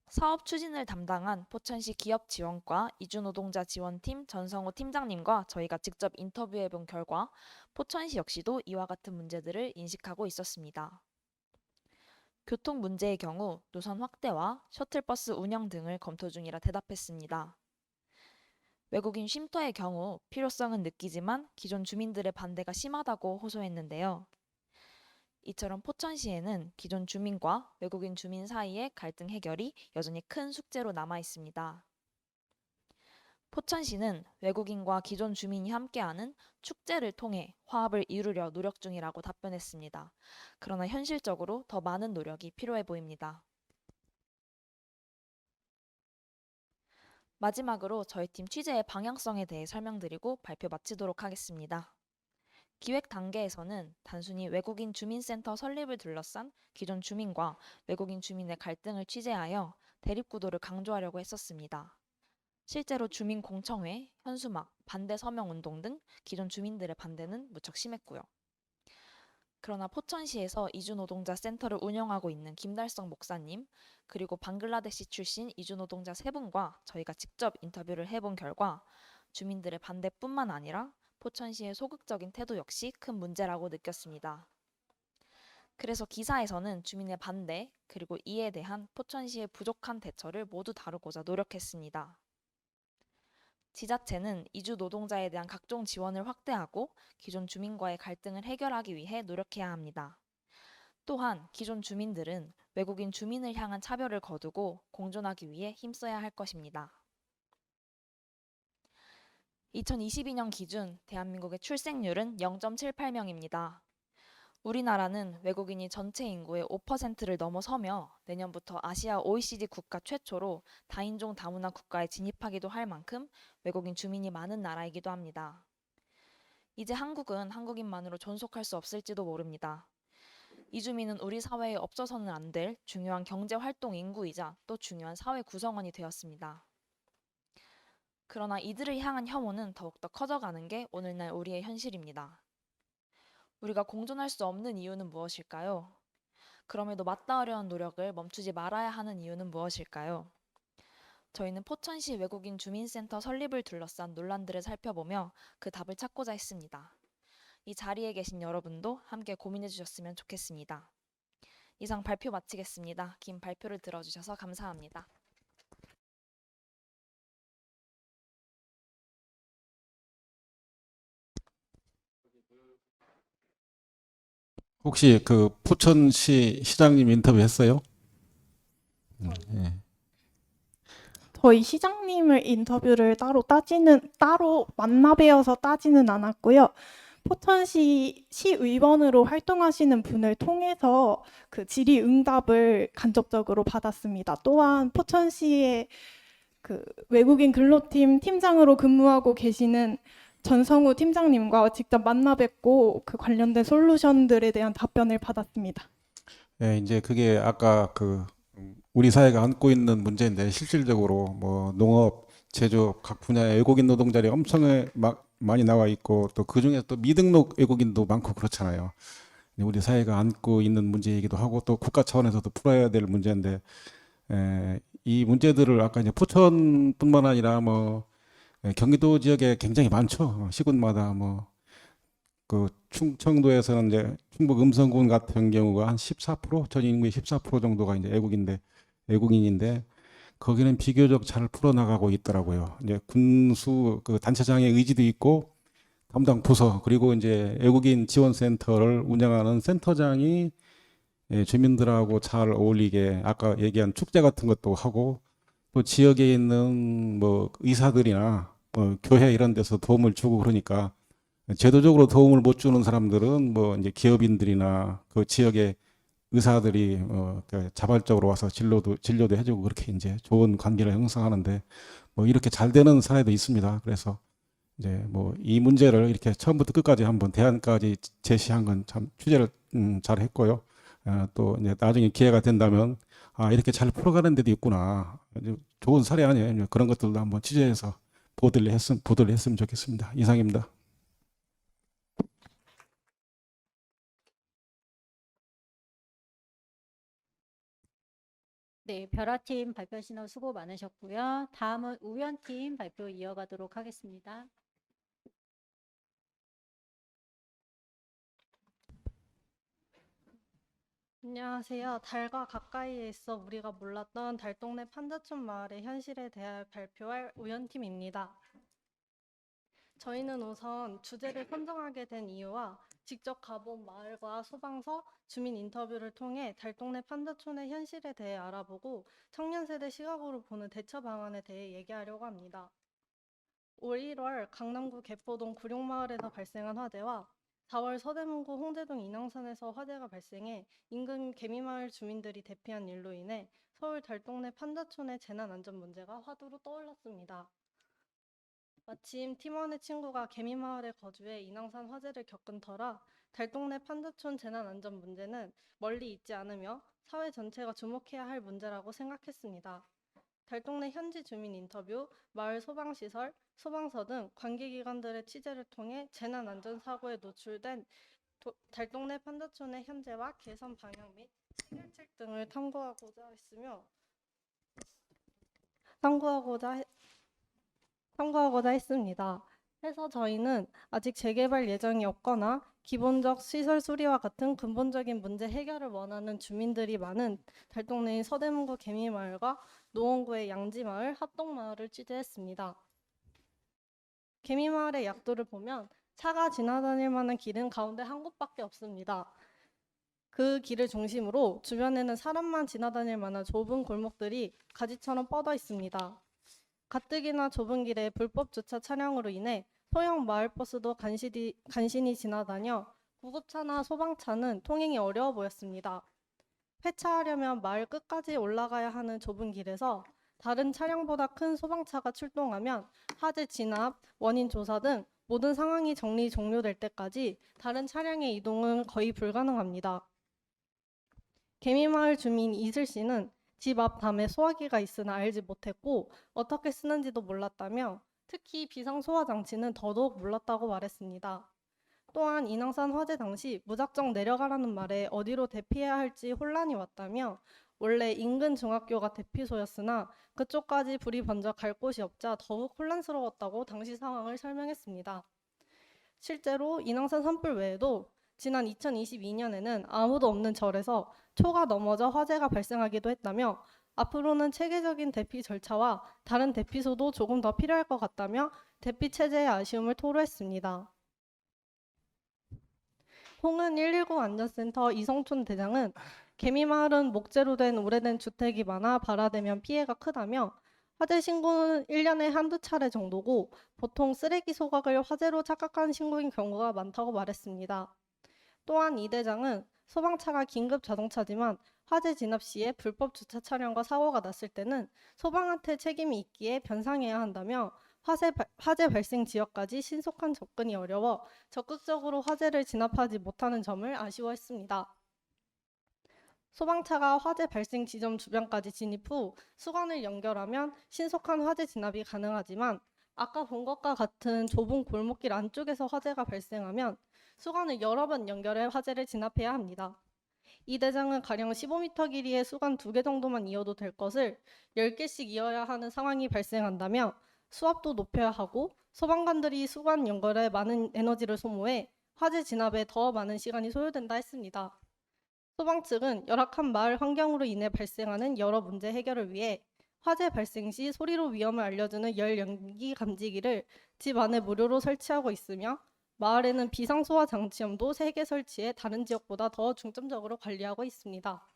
Speaker 9: 사업 추진을 담당한 포천시 기업지원과 이주노동자 지원팀 전성호 팀장님과 저희가 직접 인터뷰해본 결과 포천시 역시도 이와 같은 문제들을 인식하고 있었습니다. 교통 문제의 경우 노선 확대와 셔틀버스 운영 등을 검토 중이라 대답했습니다. 외국인 쉼터의 경우 필요성은 느끼지만 기존 주민들의 반대가 심하다고 호소했는데요. 이처럼 포천시에는 기존 주민과 외국인 주민 사이의 갈등 해결이 여전히 큰 숙제로 남아 있습니다. 포천시는 외국인과 기존 주민이 함께하는 축제를 통해 화합을 이루려 노력 중이라고 답변했습니다. 그러나 현실적으로 더 많은 노력이 필요해 보입니다. 마지막으로 저희 팀 취재의 방향성에 대해 설명드리고 발표 마치도록 하겠습니다. 기획 단계에서는 단순히 외국인 주민센터 설립을 둘러싼 기존 주민과 외국인 주민의 갈등을 취재하여 대립구도를 강조하려고 했었습니다. 실제로 주민공청회, 현수막, 반대 서명운동 등 기존 주민들의 반대는 무척 심했고요. 그러나 포천시에서 이주노동자 센터를 운영하고 있는 김달성 목사님, 그리고 방글라데시 출신 이주노동자 3분과 저희가 직접 인터뷰를 해본 결과 주민들의 반대뿐만 아니라 포천시의 소극적인 태도 역시 큰 문제라고 느꼈습니다. 그래서 기사에서는 주민의 반대, 그리고 이에 대한 포천시의 부족한 대처를 모두 다루고자 노력했습니다. 지자체는 이주 노동자에 대한 각종 지원을 확대하고 기존 주민과의 갈등을 해결하기 위해 노력해야 합니다. 또한 기존 주민들은 외국인 주민을 향한 차별을 거두고 공존하기 위해 힘써야 할 것입니다. 2022년 기준 대한민국의 출생률은 0.78명입니다. 우리나라는 외국인이 전체 인구의 5%를 넘어서며 내년부터 아시아 OECD 국가 최초로 다인종 다문화 국가에 진입하기도 할 만큼 외국인 주민이 많은 나라이기도 합니다. 이제 한국은 한국인만으로 존속할 수 없을지도 모릅니다. 이주민은 우리 사회에 없어서는 안 될 중요한 경제활동 인구이자 또 중요한 사회 구성원이 되었습니다. 그러나 이들을 향한 혐오는 더욱더 커져가는 게 오늘날 우리의 현실입니다. 우리가 공존할 수 없는 이유는 무엇일까요? 그럼에도 맞닿으려는 노력을 멈추지 말아야 하는 이유는 무엇일까요? 저희는 포천시 외국인 주민센터 설립을 둘러싼 논란들을 살펴보며 그 답을 찾고자 했습니다. 이 자리에 계신 여러분도 함께 고민해 주셨으면 좋겠습니다. 이상 발표 마치겠습니다. 긴 발표를 들어주셔서 감사합니다.
Speaker 4: 혹시 그 포천시 시장님 인터뷰했어요? 예.
Speaker 10: 저희 시장님을 인터뷰를 따로 만나 뵈어서 따지는 않았고요. 포천시 시의원으로 활동하시는 분을 통해서 그 질의응답을 간접적으로 받았습니다. 또한 포천시의 그 외국인 근로팀 팀장으로 근무하고 계시는 전성우 팀장님과 직접 만나 뵙고 그 관련된 솔루션들에 대한 답변을 받았습니다.
Speaker 4: 예, 이제 그게 아까 그 우리 사회가 안고 있는 문제인데 실질적으로 뭐 농업, 제조업 각 분야의 외국인 노동자들이 엄청 많이 나와 있고 또 그중에 또 미등록 외국인도 많고 그렇잖아요. 우리 사회가 안고 있는 문제이기도 하고 또 국가 차원에서도 풀어야 될 문제인데 이 문제들을 아까 이제 포천뿐만 아니라 뭐 경기도 지역에 굉장히 많죠. 시군마다 뭐 그 충청도에서는 이제 충북 음성군 같은 경우가 한 14%, 전 인구의 14% 정도가 이제 외국인인데 거기는 비교적 잘 풀어나가고 있더라고요. 이제 군수 그 단체장의 의지도 있고 담당 부서 그리고 이제 외국인 지원센터를 운영하는 센터장이 주민들하고 잘 어울리게 아까 얘기한 축제 같은 것도 하고 또 지역에 있는 뭐 의사들이나 교회 이런 데서 도움을 주고 그러니까 제도적으로 도움을 못 주는 사람들은 뭐 이제 기업인들이나 그 지역의 의사들이 자발적으로 와서 진료도 해주고 그렇게 이제 좋은 관계를 형성하는데 뭐 이렇게 잘 되는 사례도 있습니다. 그래서 이제 뭐 이 문제를 이렇게 처음부터 끝까지 한번 대안까지 제시한 건 참 취재를 잘 했고요. 또 이제 나중에 기회가 된다면 이렇게 잘 풀어가는 데도 있구나. 아주 좋은 사례 아니에요. 그런 것들도 한번 취재해서 보도를 했으면 좋겠습니다. 이상입니다.
Speaker 1: 네, 벼라팀 발표 신호 수고 많으셨고요. 다음은 우연팀 발표 이어가도록 하겠습니다.
Speaker 11: 안녕하세요. 달과 가까이에 있어 우리가 몰랐던 달동네 판자촌 마을의 현실에 대해 발표할 우연팀입니다. 저희는 우선 주제를 선정하게 된 이유와 직접 가본 마을과 소방서, 주민 인터뷰를 통해 달동네 판자촌의 현실에 대해 알아보고 청년 세대 시각으로 보는 대처 방안에 대해 얘기하려고 합니다. 올 1월 강남구 개포동 구룡마을에서 발생한 화재와 4월 서대문구 홍제동 인왕산에서 화재가 발생해 인근 개미마을 주민들이 대피한 일로 인해 서울 달동네 판자촌의 재난 안전 문제가 화두로 떠올랐습니다. 마침 팀원의 친구가 개미마을에 거주해 인왕산 화재를 겪은 터라 달동네 판자촌 재난 안전 문제는 멀리 있지 않으며 사회 전체가 주목해야 할 문제라고 생각했습니다. 달동네 현지 주민 인터뷰, 마을 소방시설, 소방서 등 관계기관들의 취재를 통해 재난안전사고에 노출된 달동네 판자촌의 현재와 개선 방향 및 해결책 등을 탐구하고자 했습니다. 해서 저희는 아직 재개발 예정이 없거나 기본적 시설 수리와 같은 근본적인 문제 해결을 원하는 주민들이 많은 달동네인 서대문구 개미마을과 노원구의 양지마을, 합동마을을 취재했습니다. 개미마을의 약도를 보면 차가 지나다닐 만한 길은 가운데 한 곳밖에 없습니다. 그 길을 중심으로 주변에는 사람만 지나다닐 만한 좁은 골목들이 가지처럼 뻗어 있습니다. 가뜩이나 좁은 길에 불법 주차 차량으로 인해 소형 마을버스도 간신히 지나다녀 구급차나 소방차는 통행이 어려워 보였습니다. 폐차하려면 마을 끝까지 올라가야 하는 좁은 길에서 다른 차량보다 큰 소방차가 출동하면 화재 진압, 원인 조사 등 모든 상황이 종료될 때까지 다른 차량의 이동은 거의 불가능합니다. 개미마을 주민 이슬 씨는 집 앞 담에 소화기가 있으나 알지 못했고 어떻게 쓰는지도 몰랐다며 특히 비상소화장치는 더더욱 몰랐다고 말했습니다. 또한 인왕산 화재 당시 무작정 내려가라는 말에 어디로 대피해야 할지 혼란이 왔다며 원래 인근 중학교가 대피소였으나 그쪽까지 불이 번져 갈 곳이 없자 더욱 혼란스러웠다고 당시 상황을 설명했습니다. 실제로 인왕산 산불 외에도 지난 2022년에는 아무도 없는 절에서 초가 넘어져 화재가 발생하기도 했다며 앞으로는 체계적인 대피 절차와 다른 대피소도 조금 더 필요할 것 같다며 대피 체제의 아쉬움을 토로했습니다. 홍은 119 안전센터 이성촌 대장은 개미마을은 목재로 된 오래된 주택이 많아 발화되면 피해가 크다며 화재 신고는 1년에 한두 차례 정도고 보통 쓰레기 소각을 화재로 착각한 신고인 경우가 많다고 말했습니다. 또한 이 대장은 소방차가 긴급 자동차지만 화재 진압 시에 불법 주차 차량과 사고가 났을 때는 소방한테 책임이 있기에 변상해야 한다며 화재 발생 지역까지 신속한 접근이 어려워 적극적으로 화재를 진압하지 못하는 점을 아쉬워했습니다. 소방차가 화재 발생 지점 주변까지 진입 후 수관을 연결하면 신속한 화재 진압이 가능하지만 아까 본 것과 같은 좁은 골목길 안쪽에서 화재가 발생하면 수관을 여러 번 연결해 화재를 진압해야 합니다. 이 대장은 가령 15m 길이의 수관 2개 정도만 이어도 될 것을 10개씩 이어야 하는 상황이 발생한다며 수압도 높여야 하고 소방관들이 수관 연결에 많은 에너지를 소모해 화재 진압에 더 많은 시간이 소요된다 했습니다. 소방 측은 열악한 마을 환경으로 인해 발생하는 여러 문제 해결을 위해 화재 발생 시 소리로 위험을 알려주는 열 연기 감지기를 집 안에 무료로 설치하고 있으며 마을에는 비상소화 장치염도 3개 설치해 다른 지역보다 더 중점적으로 관리하고 있습니다.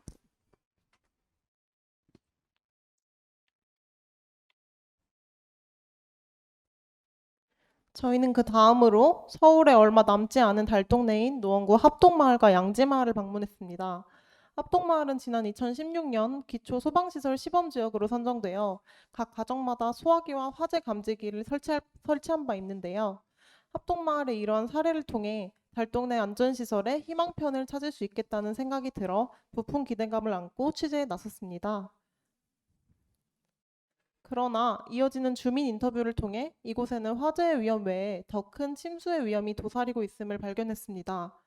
Speaker 12: 저희는 그 다음으로 서울에 얼마 남지 않은 달동네인 노원구 합동마을과 양지마을을 방문했습니다.
Speaker 10: 합동마을은 지난 2016년 기초 소방시설 시범지역으로 선정되어 각 가정마다 소화기와 화재 감지기를 설치한 바 있는데요. 합동마을의 이러한 사례를 통해 달동네 안전시설의 희망편을 찾을 수 있겠다는 생각이 들어 부푼 기대감을 안고 취재에 나섰습니다. 그러나 이어지는 주민 인터뷰를 통해 이곳에는 화재의 위험 외에 더 큰 침수의 위험이 도사리고 있음을 발견했습니다.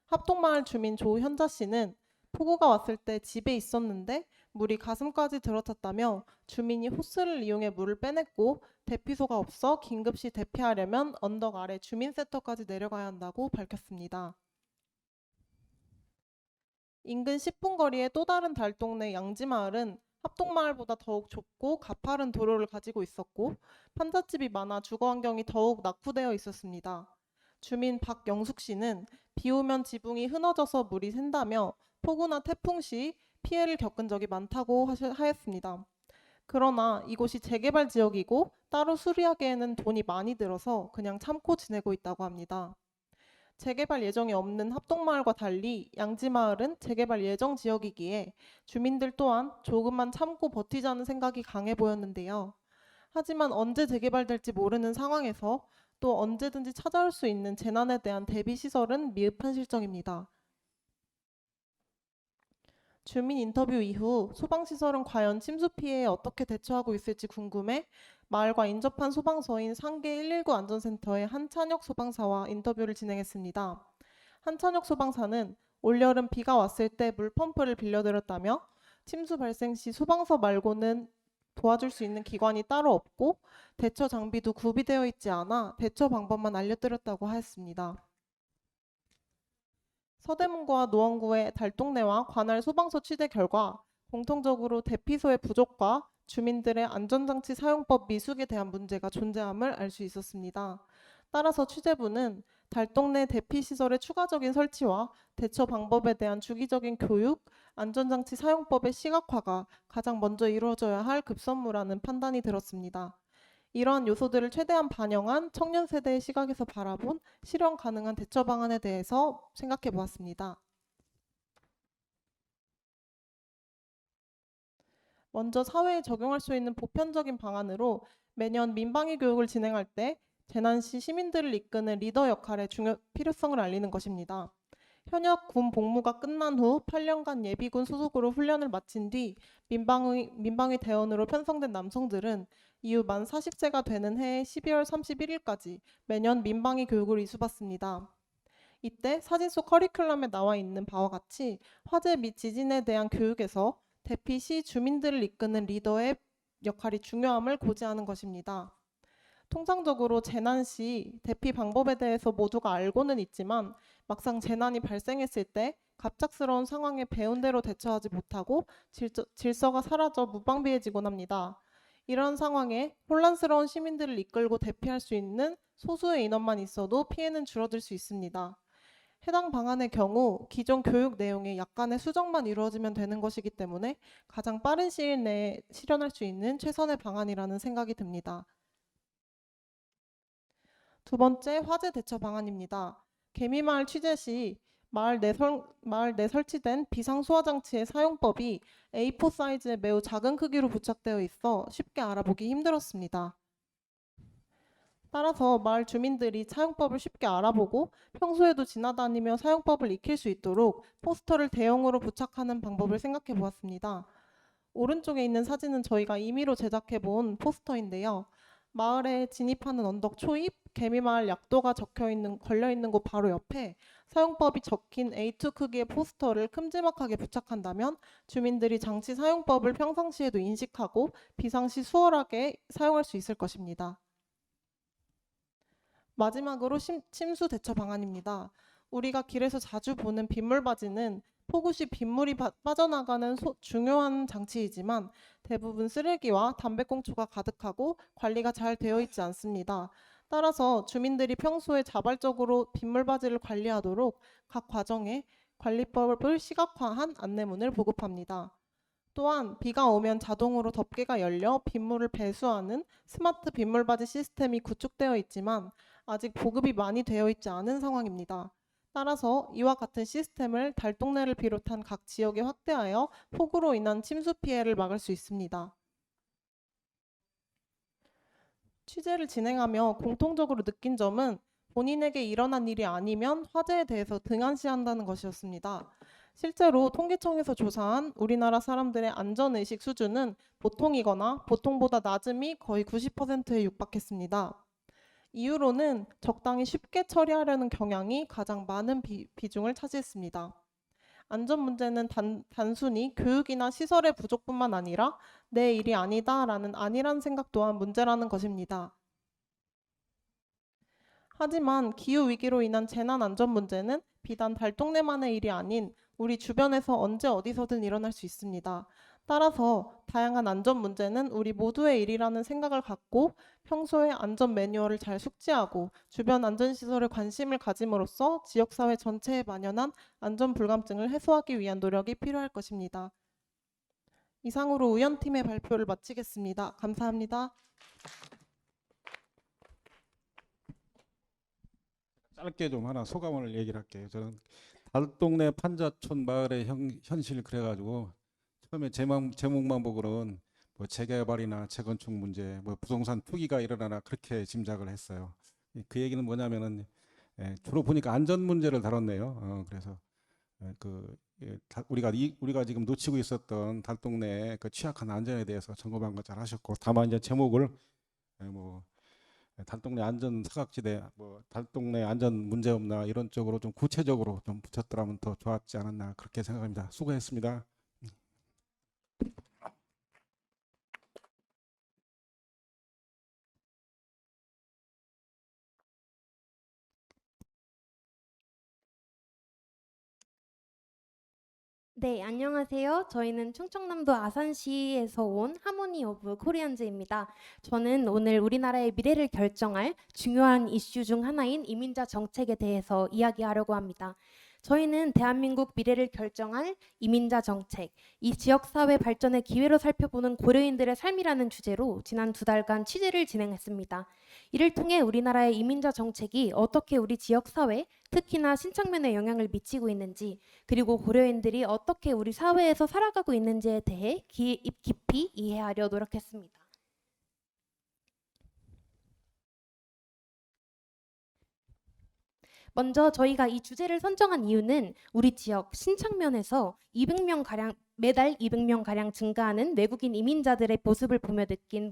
Speaker 10: 합동마을 주민 조현자 씨는 폭우가 왔을 때 집에 있었는데 물이 가슴까지 들어찼다며 주민이 호스를 이용해 물을 빼냈고 대피소가 없어 긴급시 대피하려면 언덕 아래 주민센터까지 내려가야 한다고 밝혔습니다. 인근 10분 거리의 또 다른 달동네 양지마을은 합동마을보다 더욱 좁고 가파른 도로를 가지고 있었고 판잣집이 많아 주거 환경이 더욱 낙후되어 있었습니다. 주민 박영숙 씨는 비 오면 지붕이 흐너져서 물이 샌다며 폭우나 태풍 시 피해를 겪은 적이 많다고 하였습니다. 그러나 이곳이 재개발 지역이고 따로 수리하기에는 돈이 많이 들어서 그냥 참고 지내고 있다고 합니다. 재개발 예정이 없는 합동마을과 달리 양지마을은 재개발 예정 지역이기에 주민들 또한 조금만 참고 버티자는 생각이 강해 보였는데요. 하지만 언제 재개발될지 모르는 상황에서 또 언제든지 찾아올 수 있는 재난에 대한 대비 시설은 미흡한 실정입니다. 주민 인터뷰 이후 소방시설은 과연 침수 피해에 어떻게 대처하고 있을지 궁금해 마을과 인접한 소방서인 상계 119 안전센터의 한찬혁 소방사와 인터뷰를 진행했습니다. 한찬혁 소방사는 올여름 비가 왔을 때 물펌프를 빌려드렸다며 침수 발생 시 소방서 말고는 도와줄 수 있는 기관이 따로 없고 대처 장비도 구비되어 있지 않아 대처 방법만 알려드렸다고 하였습니다. 서대문구와 노원구의 달동네와 관할 소방서 취재 결과 공통적으로 대피소의 부족과 주민들의 안전장치 사용법 미숙에 대한 문제가 존재함을 알 수 있었습니다. 따라서 취재부는 달동네 대피시설의 추가적인 설치와 대처 방법에 대한 주기적인 교육, 안전장치 사용법의 시각화가 가장 먼저 이루어져야 할 급선무라는 판단이 들었습니다. 이러한 요소들을 최대한 반영한 청년 세대의 시각에서 바라본 실현 가능한 대처 방안에 대해서 생각해 보았습니다. 먼저 사회에 적용할 수 있는 보편적인 방안으로 매년 민방위 교육을 진행할 때 재난 시 시민들을 이끄는 리더 역할의 필요성을 알리는 것입니다. 현역 군 복무가 끝난 후 8년간 예비군 소속으로 훈련을 마친 뒤 민방위 대원으로 편성된 남성들은 이후 만 40세가 되는 해의 12월 31일까지 매년 민방위 교육을 이수받습니다. 이때 사진 속 커리큘럼에 나와 있는 바와 같이 화재 및 지진에 대한 교육에서 대피 시 주민들을 이끄는 리더의 역할이 중요함을 고지하는 것입니다. 통상적으로 재난 시 대피 방법에 대해서 모두가 알고는 있지만 막상 재난이 발생했을 때 갑작스러운 상황에 배운 대로 대처하지 못하고 질서가 사라져 무방비해지곤 합니다. 이런 상황에 혼란스러운 시민들을 이끌고 대피할 수 있는 소수의 인원만 있어도 피해는 줄어들 수 있습니다. 해당 방안의 경우 기존 교육 내용의 약간의 수정만 이루어지면 되는 것이기 때문에 가장 빠른 시일 내에 실현할 수 있는 최선의 방안이라는 생각이 듭니다. 두 번째, 화재 대처 방안입니다. 개미마을 취재 시 마을 내 설치된 비상소화장치의 사용법이 A4 사이즈의 매우 작은 크기로 부착되어 있어 쉽게 알아보기 힘들었습니다. 따라서 마을 주민들이 사용법을 쉽게 알아보고 평소에도 지나다니며 사용법을 익힐 수 있도록 포스터를 대용으로 부착하는 방법을 생각해 보았습니다. 오른쪽에 있는 사진은 저희가 임의로 제작해 본 포스터인데요. 마을에 진입하는 언덕 초입, 개미마을 약도가 걸려 있는 곳 바로 옆에 사용법이 적힌 A2 크기의 포스터를 큼지막하게 부착한다면 주민들이 장치 사용법을 평상시에도 인식하고 비상시 수월하게 사용할 수 있을 것입니다. 마지막으로 침수 대처 방안입니다. 우리가 길에서 자주 보는 빗물바지는 폭우 시 빗물이 빠져나가는 중요한 장치이지만 대부분 쓰레기와 담배꽁초가 가득하고 관리가 잘 되어 있지 않습니다. 따라서 주민들이 평소에 자발적으로 빗물바지를 관리하도록 각 과정에 관리법을 시각화한 안내문을 보급합니다. 또한 비가 오면 자동으로 덮개가 열려 빗물을 배수하는 스마트 빗물바지 시스템이 구축되어 있지만 아직 보급이 많이 되어 있지 않은 상황입니다. 따라서 이와 같은 시스템을 달동네를 비롯한 각 지역에 확대하여 폭우로 인한 침수 피해를 막을 수 있습니다. 취재를 진행하며 공통적으로 느낀 점은 본인에게 일어난 일이 아니면 화재에 대해서 등한시한다는 것이었습니다. 실제로 통계청에서 조사한 우리나라 사람들의 안전의식 수준은 보통이거나 보통보다 낮음이 거의 90%에 육박했습니다. 이유로는 적당히 쉽게 처리하려는 경향이 가장 많은 비중을 차지했습니다. 안전 문제는 단순히 교육이나 시설의 부족뿐만 아니라 내 일이 아니다라는 안일한 생각 또한 문제라는 것입니다. 하지만 기후위기로 인한 재난 안전 문제는 비단 달동네만의 일이 아닌 우리 주변에서 언제 어디서든 일어날 수 있습니다. 따라서 다양한 안전 문제는 우리 모두의 일이라는 생각을 갖고 평소에 안전 매뉴얼을 잘 숙지하고 주변 안전시설에 관심을 가짐으로써 지역사회 전체에 만연한 안전 불감증을 해소하기 위한 노력이 필요할 것입니다. 이상으로 의원팀의 발표를 마치겠습니다. 감사합니다.
Speaker 4: 짧게 좀 하나 소감을 얘기를 할게요. 저는 달동네 판자촌 마을의 현실 그래가지고 처음에 제목만 보고는 뭐 재개발이나 재건축 문제, 뭐 부동산 투기가 일어나나 그렇게 짐작을 했어요. 그 얘기는 뭐냐면은 주로 보니까 안전 문제를 다뤘네요. 그래서 우리가 지금 놓치고 있었던 달동네 그 취약한 안전에 대해서 점검한 거 잘 하셨고, 다만 이제 제목을 뭐 달동네 안전 사각지대, 뭐 달동네 안전 문제 없나 이런 쪽으로 좀 구체적으로 좀 붙였더라면 더 좋았지 않았나 그렇게 생각합니다. 수고했습니다.
Speaker 12: 네, 안녕하세요. 저희는 충청남도 아산시에서 온 하모니 오브 코리안즈입니다. 저는 오늘 우리나라의 미래를 결정할 중요한 이슈 중 하나인 이민자 정책에 대해서 이야기하려고 합니다. 저희는 대한민국 미래를 결정할 이민자 정책, 이 지역사회 발전의 기회로 살펴보는 고려인들의 삶이라는 주제로 지난 2달간 취재를 진행했습니다. 이를 통해 우리나라의 이민자 정책이 어떻게 우리 지역사회, 특히나 신청면에 영향을 미치고 있는지, 그리고 고려인들이 어떻게 우리 사회에서 살아가고 있는지에 대해 깊이 이해하려 노력했습니다. 먼저 저희가 이 주제를 선정한 이유는 우리 지역 신창면에서 매달 200명 가량 증가하는 외국인 이민자들의 모습을 보며 느낀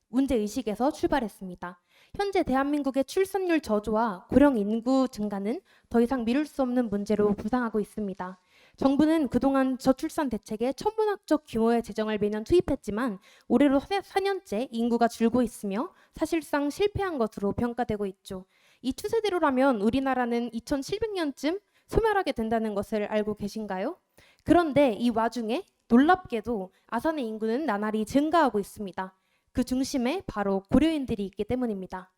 Speaker 12: 문제의식에서 출발했습니다. 현재 대한민국의 출산율 저조와 고령 인구 증가는 더 이상 미룰 수 없는 문제로 부상하고 있습니다. 정부는 그동안 저출산 대책에 천문학적 규모의 재정을 매년 투입했지만 올해로 4년째 인구가 줄고 있으며 사실상 실패한 것으로 평가되고 있죠. 이 추세대로라면 우리나라는 2700년쯤 소멸하게 된다는 것을 알고 계신가요? 그런데 이 와중에 놀랍게도 아산의 인구는 나날이 증가하고 있습니다. 그 중심에 바로 고려인들이 있기 때문입니다.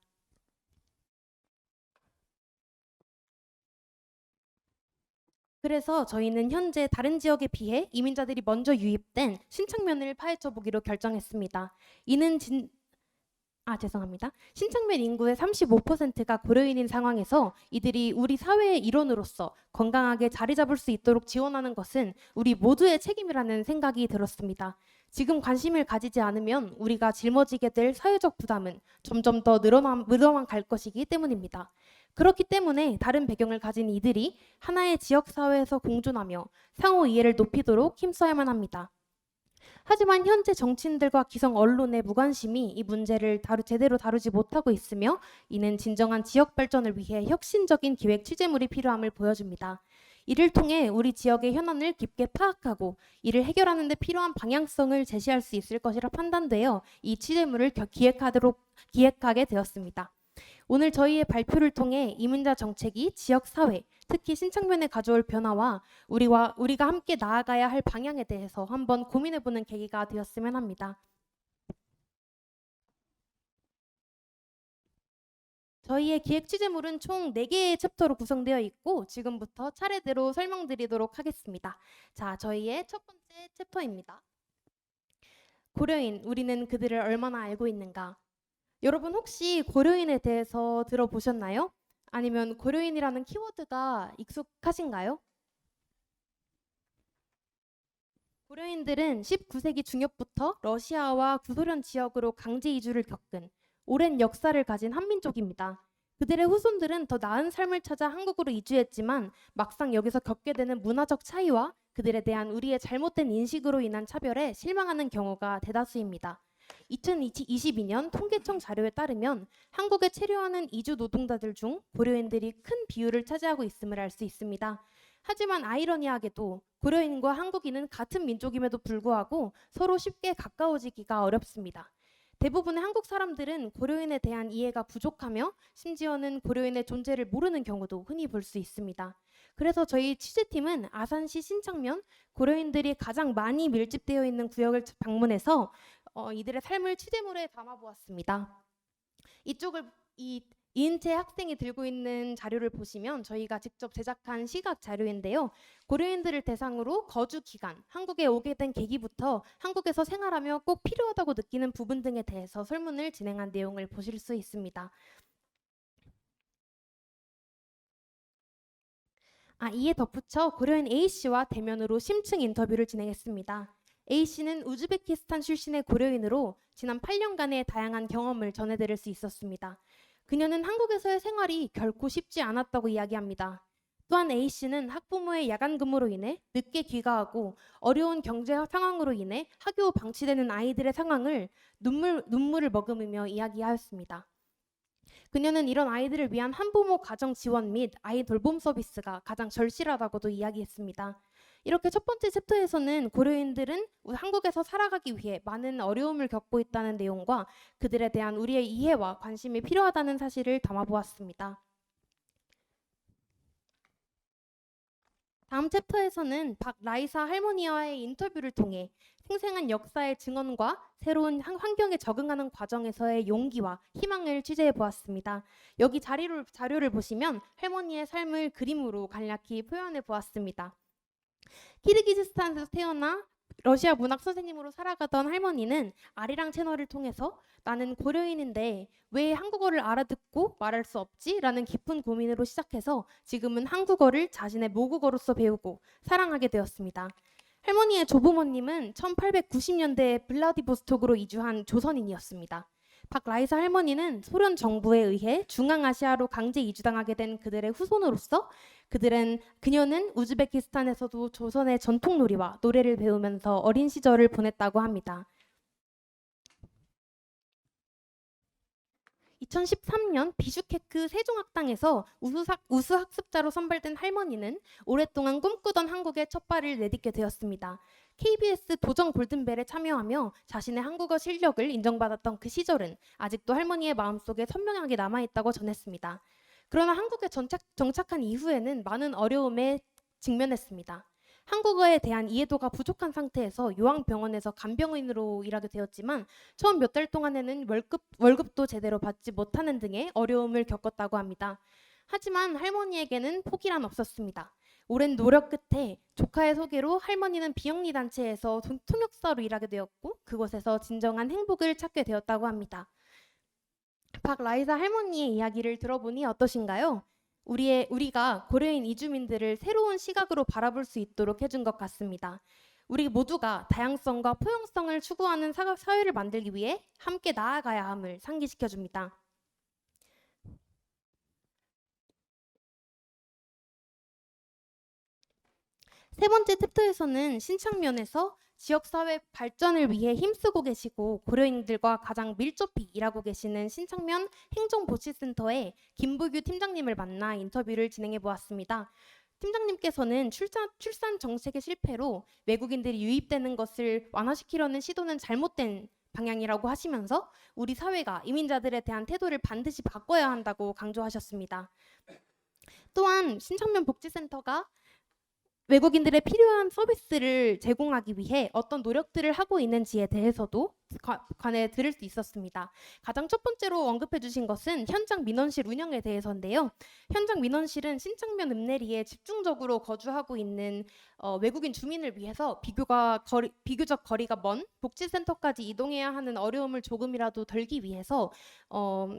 Speaker 12: 그래서 저희는 현재 다른 지역에 비해 이민자들이 먼저 유입된 신창면을 파헤쳐 보기로 결정했습니다. 이는 신창면 인구의 35%가 고려인인 상황에서 이들이 우리 사회의 일원으로서 건강하게 자리 잡을 수 있도록 지원하는 것은 우리 모두의 책임이라는 생각이 들었습니다. 지금 관심을 가지지 않으면 우리가 짊어지게 될 사회적 부담은 점점 더 늘어만 갈 것이기 때문입니다. 그렇기 때문에 다른 배경을 가진 이들이 하나의 지역사회에서 공존하며 상호 이해를 높이도록 힘써야만 합니다. 하지만 현재 정치인들과 기성 언론의 무관심이 이 문제를 제대로 다루지 못하고 있으며 이는 진정한 지역 발전을 위해 혁신적인 기획 취재물이 필요함을 보여줍니다. 이를 통해 우리 지역의 현안을 깊게 파악하고 이를 해결하는 데 필요한 방향성을 제시할 수 있을 것이라 판단되어 이 취재물을 기획하게 되었습니다. 오늘 저희의 발표를 통해 이민자 정책이 지역사회, 특히 신창면에 가져올 변화와 우리가 함께 나아가야 할 방향에 대해서 한번 고민해보는 계기가 되었으면 합니다. 저희의 기획 취재물은 총 4개의 챕터로 구성되어 있고 지금부터 차례대로 설명드리도록 하겠습니다. 자, 저희의 첫 번째 챕터입니다. 고려인, 우리는 그들을 얼마나 알고 있는가? 여러분 혹시 고려인에 대해서 들어보셨나요? 아니면 고려인이라는 키워드가 익숙하신가요? 고려인들은 19세기 중엽부터 러시아와 구소련 지역으로 강제 이주를 겪은 오랜 역사를 가진 한민족입니다. 그들의 후손들은 더 나은 삶을 찾아 한국으로 이주했지만 막상 여기서 겪게 되는 문화적 차이와 그들에 대한 우리의 잘못된 인식으로 인한 차별에 실망하는 경우가 대다수입니다. 2022년 통계청 자료에 따르면 한국에 체류하는 이주 노동자들 중 고려인들이 큰 비율을 차지하고 있음을 알 수 있습니다. 하지만 아이러니하게도 고려인과 한국인은 같은 민족임에도 불구하고 서로 쉽게 가까워지기가 어렵습니다. 대부분의 한국 사람들은 고려인에 대한 이해가 부족하며 심지어는 고려인의 존재를 모르는 경우도 흔히 볼 수 있습니다. 그래서 저희 취재팀은 아산시 신창면 고려인들이 가장 많이 밀집되어 있는 구역을 방문해서 이들의 삶을 취재물에 담아보았습니다. 이은채 학생이 들고 있는 자료를 보시면 저희가 직접 제작한 시각 자료인데요. 고려인들을 대상으로 거주 기간, 한국에 오게 된 계기부터 한국에서 생활하며 꼭 필요하다고 느끼는 부분 등에 대해서 설문을 진행한 내용을 보실 수 있습니다. 이에 덧붙여 고려인 A씨와 대면으로 심층 인터뷰를 진행했습니다. A씨는 우즈베키스탄 출신의 고려인으로 지난 8년간의 다양한 경험을 전해드릴 수 있었습니다. 그녀는 한국에서의 생활이 결코 쉽지 않았다고 이야기합니다. 또한 A씨는 학부모의 야간 근무로 인해 늦게 귀가하고 어려운 경제 상황으로 인해 학교 방치되는 아이들의 상황을 눈물을 머금으며 이야기하였습니다. 그녀는 이런 아이들을 위한 한부모 가정 지원 및 아이 돌봄 서비스가 가장 절실하다고도 이야기했습니다. 이렇게 첫 번째 챕터에서는 고려인들은 한국에서 살아가기 위해 많은 어려움을 겪고 있다는 내용과 그들에 대한 우리의 이해와 관심이 필요하다는 사실을 담아보았습니다. 다음 챕터에서는 박라이사 할머니와의 인터뷰를 통해 생생한 역사의 증언과 새로운 환경에 적응하는 과정에서의 용기와 희망을 취재해 보았습니다. 여기 자료를 보시면 할머니의 삶을 그림으로 간략히 표현해 보았습니다. 키르기즈스탄에서 태어나 러시아 문학 선생님으로 살아가던 할머니는 아리랑 채널을 통해서 나는 고려인인데 왜 한국어를 알아듣고 말할 수 없지? 라는 깊은 고민으로 시작해서 지금은 한국어를 자신의 모국어로서 배우고 사랑하게 되었습니다. 할머니의 조부모님은 1890년대에 블라디보스톡으로 이주한 조선인이었습니다. 박라이사 할머니는 소련 정부에 의해 중앙아시아로 강제 이주당하게 된 그들의 후손으로서 그녀는 우즈베키스탄에서도 조선의 전통놀이와 노래를 배우면서 어린 시절을 보냈다고 합니다. 2013년 비슈케크 세종학당에서 우수학습자로 선발된 할머니는 오랫동안 꿈꾸던 한국에 첫 발을 내딛게 되었습니다. KBS 도전 골든벨에 참여하며 자신의 한국어 실력을 인정받았던 그 시절은 아직도 할머니의 마음속에 선명하게 남아있다고 전했습니다. 그러나 한국에 정착한 이후에는 많은 어려움에 직면했습니다. 한국어에 대한 이해도가 부족한 상태에서 요양병원에서 간병인으로 일하게 되었지만 처음 몇 달 동안에는 월급도 제대로 받지 못하는 등의 어려움을 겪었다고 합니다. 하지만 할머니에게는 포기란 없었습니다. 오랜 노력 끝에 조카의 소개로 할머니는 비영리 단체에서 통역사로 일하게 되었고 그곳에서 진정한 행복을 찾게 되었다고 합니다. 박라이사 할머니의 이야기를 들어보니 어떠신가요? 우리가 고려인 이주민들을 새로운 시각으로 바라볼 수 있도록 해준 것 같습니다. 우리 모두가 다양성과 포용성을 추구하는 사회를 만들기 위해 함께 나아가야 함을 상기시켜줍니다. 세 번째 챕터에서는 신창면에서 지역사회 발전을 위해 힘쓰고 계시고 고려인들과 가장 밀접히 일하고 계시는 신창면 행정보치센터의 김부규 팀장님을 만나 인터뷰를 진행해 보았습니다. 팀장님께서는 출산 정책의 실패로 외국인들이 유입되는 것을 완화시키려는 시도는 잘못된 방향이라고 하시면서 우리 사회가 이민자들에 대한 태도를 반드시 바꿔야 한다고 강조하셨습니다. 또한 신창면 복지센터가 외국인들의 필요한 서비스를 제공하기 위해 어떤 노력들을 하고 있는지에 대해서도 관해 들을 수 있었습니다. 가장 첫 번째로 언급해 주신 것은 현장 민원실 운영에 대해서인데요. 현장 민원실은 신창면 읍내리에 집중적으로 거주하고 있는 외국인 주민을 위해서 비교적 거리가 먼 복지센터까지 이동해야 하는 어려움을 조금이라도 덜기 위해서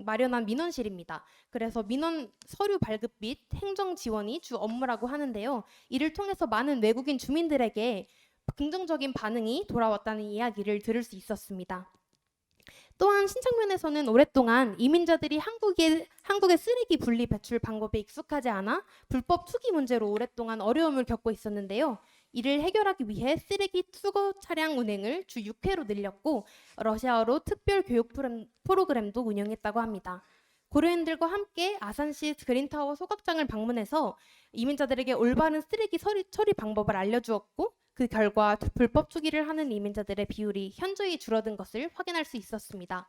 Speaker 12: 마련한 민원실입니다. 그래서 민원 서류 발급 및 행정 지원이 주 업무라고 하는데요. 이를 통해서 많은 외국인 주민들에게 긍정적인 반응이 돌아왔다는 이야기를 들을 수 있었습니다. 또한 신창면에서는 오랫동안 이민자들이 한국의 쓰레기 분리 배출 방법에 익숙하지 않아 불법 투기 문제로 오랫동안 어려움을 겪고 있었는데요. 이를 해결하기 위해 쓰레기 수거 차량 운행을 주 6회로 늘렸고 러시아어로 특별 교육 프로그램도 운영했다고 합니다. 고려인들과 함께 아산시 그린타워 소각장을 방문해서 이민자들에게 올바른 쓰레기 처리 방법을 알려주었고 그 결과 불법 투기를 하는 이민자들의 비율이 현저히 줄어든 것을 확인할 수 있었습니다.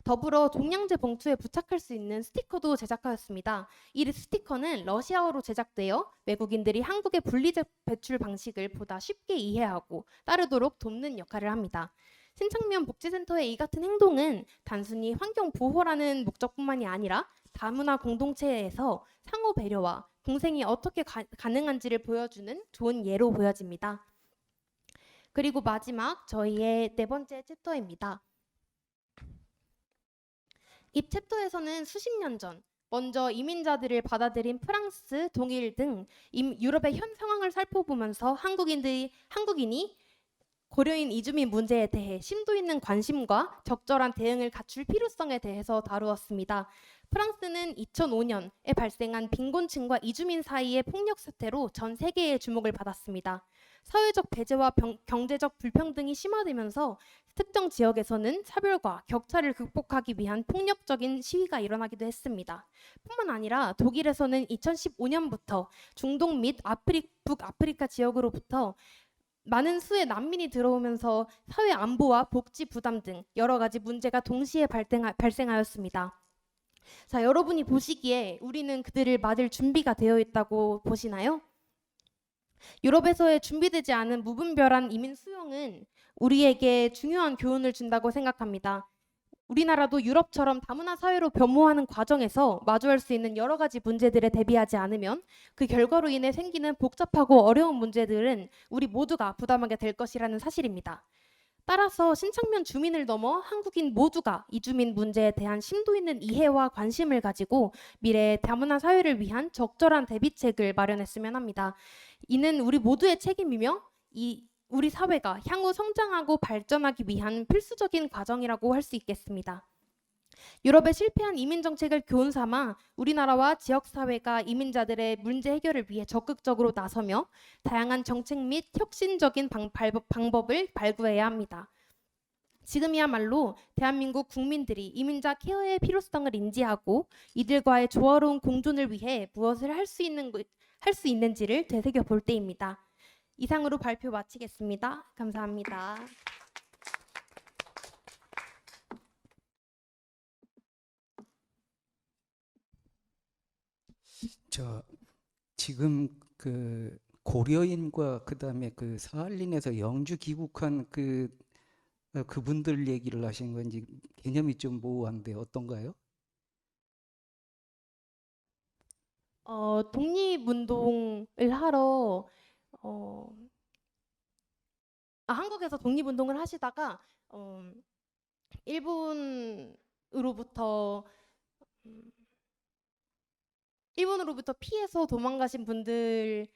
Speaker 12: 더불어 종량제 봉투에 부착할 수 있는 스티커도 제작하였습니다. 이 스티커는 러시아어로 제작되어 외국인들이 한국의 분리 배출 방식을 보다 쉽게 이해하고 따르도록 돕는 역할을 합니다. 신창면 복지센터의 이 같은 행동은 단순히 환경 보호라는 목적뿐만이 아니라 다문화 공동체에서 상호 배려와 공생이 어떻게 가능한지를 보여주는 좋은 예로 보여집니다. 그리고 마지막 저희의 네 번째 챕터입니다. 이 챕터에서는 수십 년 전 먼저 이민자들을 받아들인 프랑스, 독일 등 유럽의 현 상황을 살펴보면서 한국인이 고려인 이주민 문제에 대해 심도 있는 관심과 적절한 대응을 갖출 필요성에 대해서 다루었습니다. 프랑스는 2005년에 발생한 빈곤층과 이주민 사이의 폭력 사태로 전 세계의 주목을 받았습니다. 사회적 배제와 경제적 불평등이 심화되면서 특정 지역에서는 차별과 격차를 극복하기 위한 폭력적인 시위가 일어나기도 했습니다. 뿐만 아니라 독일에서는 2015년부터 중동 및 북아프리카 지역으로부터 많은 수의 난민이 들어오면서 사회 안보와 복지 부담 등 여러 가지 문제가 동시에 발생하였습니다. 자, 여러분이 보시기에 우리는 그들을 맞을 준비가 되어 있다고 보시나요? 유럽에서의 준비되지 않은 무분별한 이민 수용은 우리에게 중요한 교훈을 준다고 생각합니다. 우리나라도 유럽처럼 다문화 사회로 변모하는 과정에서 마주할 수 있는 여러 가지 문제들에 대비하지 않으면 그 결과로 인해 생기는 복잡하고 어려운 문제들은 우리 모두가 부담하게 될 것이라는 사실입니다. 따라서 신창면 주민을 넘어 한국인 모두가 이주민 문제에 대한 심도 있는 이해와 관심을 가지고 미래의 다문화 사회를 위한 적절한 대비책을 마련했으면 합니다. 이는 우리 모두의 책임이며 우리 사회가 향후 성장하고 발전하기 위한 필수적인 과정이라고 할 수 있겠습니다. 유럽의 실패한 이민 정책을 교훈 삼아 우리나라와 지역 사회가 이민자들의 문제 해결을 위해 적극적으로 나서며 다양한 정책 및 혁신적인 방법을 발구해야 합니다. 지금이야말로 대한민국 국민들이 이민자 케어의 필요성을 인지하고 이들과의 조화로운 공존을 위해 무엇을 할 수 있는지를 되새겨 볼 때입니다. 이상으로 발표 마치겠습니다. 감사합니다.
Speaker 7: 지금 그 고려인과 그다음에 그 사할린에서 영주 귀국한 그분들 얘기를 하신 건지 개념이 좀 모호한데 어떤가요?
Speaker 12: 독립운동을 하러 한국에서 독립운동을 하시다가 일본으로부터 피해서 도망가신 분들이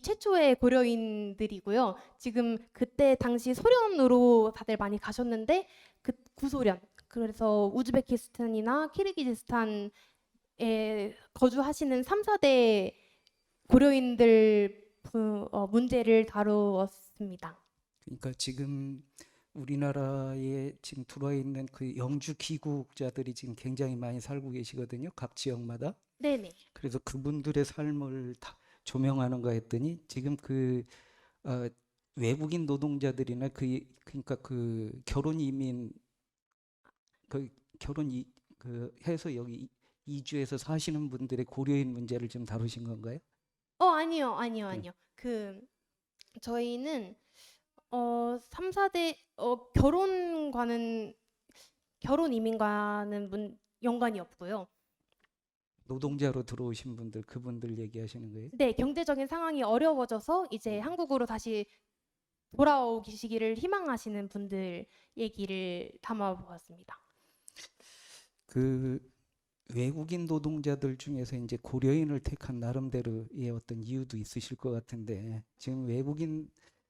Speaker 12: 최초의 고려인들이고요. 지금 그때 당시 소련으로 다들 많이 가셨는데 구소련, 그래서 우즈베키스탄이나 키르기즈스탄에 거주하시는 3, 4대 고려인들 문제를 다루었습니다.
Speaker 7: 그러니까 지금 우리나라에 지금 들어와 있는 그 영주 귀국자들이 지금 굉장히 많이 살고 계시거든요. 각 지역마다.
Speaker 12: 네네.
Speaker 7: 그래서 그분들의 삶을 다 조명하는가 했더니 지금 외국인 노동자들이나 그러니까 그 결혼 이민 해서 여기 이주해서 사시는 분들의 고려인 문제를 좀 다루신 건가요?
Speaker 12: 아니요. 저희는 3, 4대 결혼 이민과는 연관이 없고요.
Speaker 7: 노동자로 들어오신 분들 그분들 얘기하시는 거예요?
Speaker 12: 네, 경제적인 상황이 어려워져서 이제 한국으로 다시 돌아오시기를 희망하시는 분들 얘기를 담아보았습니다.
Speaker 7: 그 외국인 노동자들 중에서 이제 고려인을 택한 나름대로의 어떤 이유도 있으실 것 같은데 지금 외국인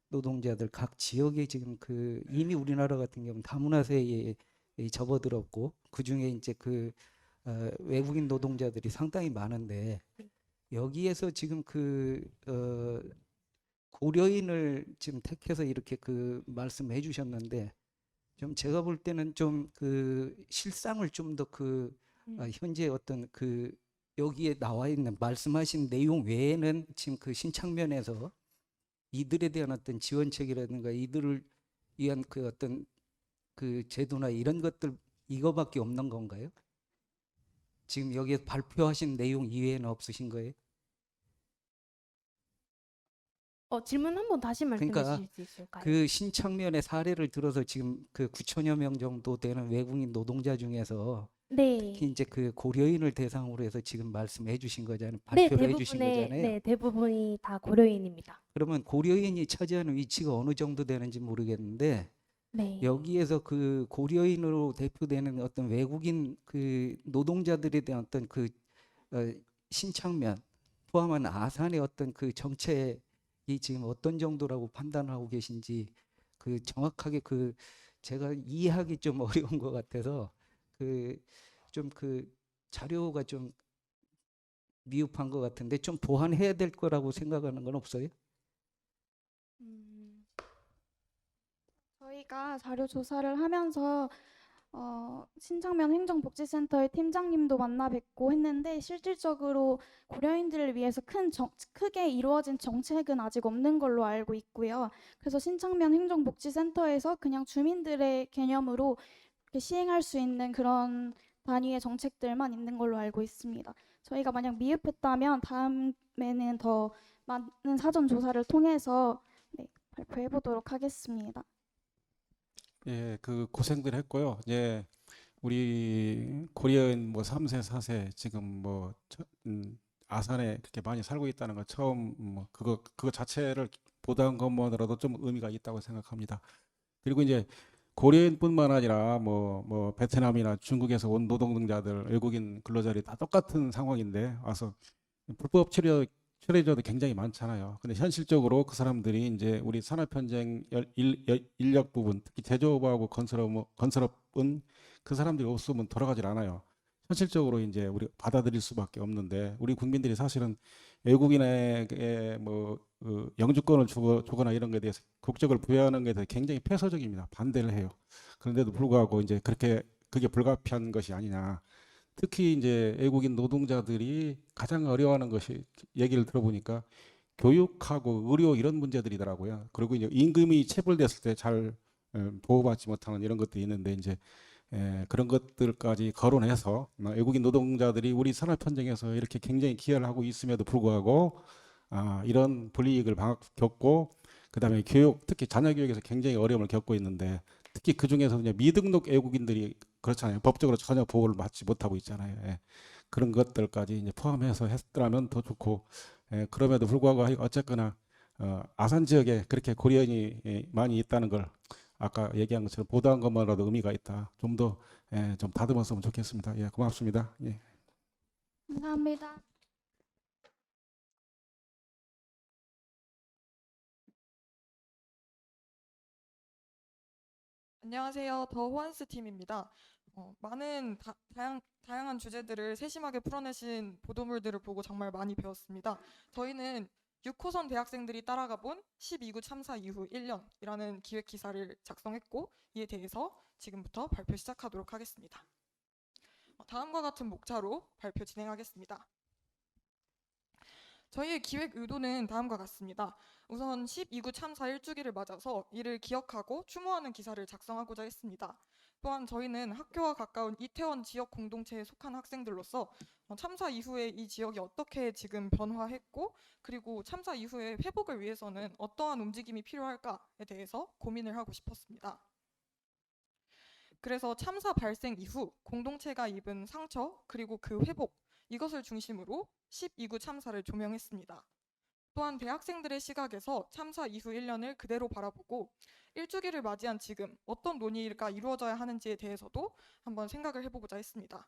Speaker 7: 노동자들 각 지역에 지금 그 이미 우리나라 같은 경우는 다문화세에 접어들었고 그 중에 이제 그 외국인 노동자들이 상당히 많은데 여기에서 지금 고려인을 지금 택해서 이렇게 그 말씀해 주셨는데 좀 제가 볼 때는 좀 그 실상을 좀 더 현재 어떤 그 여기에 나와 있는 말씀하신 내용 외에는 지금 그 신창면에서 이들에 대한 어떤 지원책이라든가 이들을 위한 그 어떤 그 제도나 이런 것들 이거밖에 없는 건가요? 지금 여기에 발표하신 내용 이외에는 없으신 거예요?
Speaker 12: 질문 한번 다시 말씀해
Speaker 7: 그러니까
Speaker 12: 주실 수 있을까요?
Speaker 7: 그 신창면의 사례를 들어서 지금 그 9천여 명 정도 되는 외국인 노동자 중에서
Speaker 12: 네.
Speaker 7: 특히 이제 그 고려인을 대상으로 해서 지금 말씀해 주신 거잖아요.
Speaker 12: 네,
Speaker 7: 발표를 해 주신 거잖아요.
Speaker 12: 네, 대부분이 다 고려인입니다.
Speaker 7: 그러면 고려인이 차지하는 위치가 어느 정도 되는지 모르겠는데
Speaker 12: 네.
Speaker 7: 여기에서 그 고려인으로 대표되는 어떤 외국인 그 노동자들에 대한 어떤 그 신창면 포함한 아산의 어떤 그 정책이 지금 어떤 정도라고 판단하고 계신지 그 정확하게 그 제가 이해하기 좀 어려운 것 같아서 그 자료가 좀 미흡한 것 같은데 좀 보완해야 될 거라고 생각하는 건 없어요?
Speaker 13: 저희가 자료 조사를 하면서 신창면 행정복지센터의 팀장님도 만나 뵙고 했는데 실질적으로 고려인들을 위해서 크게 이루어진 정책은 아직 없는 걸로 알고 있고요. 그래서 신창면 행정복지센터에서 그냥 주민들의 개념으로 이렇게 시행할 수 있는 그런 단위의 정책들만 있는 걸로 알고 있습니다. 저희가 만약 미흡했다면 다음에는 더 많은 사전 조사를 통해서 발표해 보도록 하겠습니다.
Speaker 4: 예, 그 고생들 했고요. 예, 우리 고려인 뭐 3세, 4세 지금 뭐 아산에 그렇게 많이 살고 있다는 거 처음 뭐 그거 자체를 보도한 것만으로도 좀 의미가 있다고 생각합니다. 그리고 이제 고려인뿐만 아니라 뭐 베트남이나 중국에서 온 노동자들, 외국인 근로자들이 다 똑같은 상황인데 와서 불법 체류자도 굉장히 많잖아요. 근데 현실적으로 그 사람들이 이제 우리 산업 현장 인력 부분, 특히 제조업하고 건설업은 그 사람들이 없으면 돌아가질 않아요. 현실적으로 이제 우리 받아들일 수밖에 없는데 우리 국민들이 사실은 외국인에게 그 영주권을 주거나 이런 것에 대해서 국적을 부여하는 것에 대해서 굉장히 폐쇄적입니다. 반대를 해요. 그런데도 불구하고 이제 그게 불가피한 것이 아니냐. 특히 이제 외국인 노동자들이 가장 어려워하는 것이 얘기를 들어보니까 교육하고 의료 이런 문제들이더라고요. 그리고 이제 임금이 체불됐을 때 잘 보호받지 못하는 이런 것들이 있는데 이제 그런 것들까지 거론해서 외국인 노동자들이 우리 산업 현장에서 이렇게 굉장히 기여를 하고 있음에도 불구하고 이런 불이익을 겪고 그다음에 교육, 특히 자녀 교육에서 굉장히 어려움을 겪고 있는데 특히 그 중에서 미등록 외국인들이 그렇잖아요. 법적으로 전혀 보호를 받지 못하고 있잖아요. 예. 그런 것들까지 이제 포함해서 했더라면 더 좋고 그럼에도 불구하고 어쨌거나 아산 지역에 그렇게 고려인이 많이 있다는 걸 아까 얘기한 것처럼 보도한 것만으로도 의미가 있다. 좀 더 좀 다듬었으면 좋겠습니다. 예, 고맙습니다. 예.
Speaker 13: 감사합니다.
Speaker 14: 안녕하세요. 더 호환스 팀입니다. 많은 다양한 주제들을 세심하게 풀어내신 보도물들을 보고 정말 많이 배웠습니다. 저희는 6호선 대학생들이 따라가 본 12구 참사 이후 1년이라는 기획 기사를 작성했고 이에 대해서 지금부터 발표 시작하도록 하겠습니다. 다음과 같은 목차로 발표 진행하겠습니다. 저희의 기획 의도는 다음과 같습니다. 우선 12구 참사 1주기를 맞아서 이를 기억하고 추모하는 기사를 작성하고자 했습니다. 또한 저희는 학교와 가까운 이태원 지역 공동체에 속한 학생들로서 참사 이후에 이 지역이 어떻게 지금 변화했고 그리고 참사 이후에 회복을 위해서는 어떠한 움직임이 필요할까에 대해서 고민을 하고 싶었습니다. 그래서 참사 발생 이후 공동체가 입은 상처 그리고 그 회복 이것을 중심으로 12구 참사를 조명했습니다. 또한 대학생들의 시각에서 참사 이후 1년을 그대로 바라보고 1주기를 맞이한 지금 어떤 논의가 이루어져야 하는지에 대해서도 한번 생각을 해보고자 했습니다.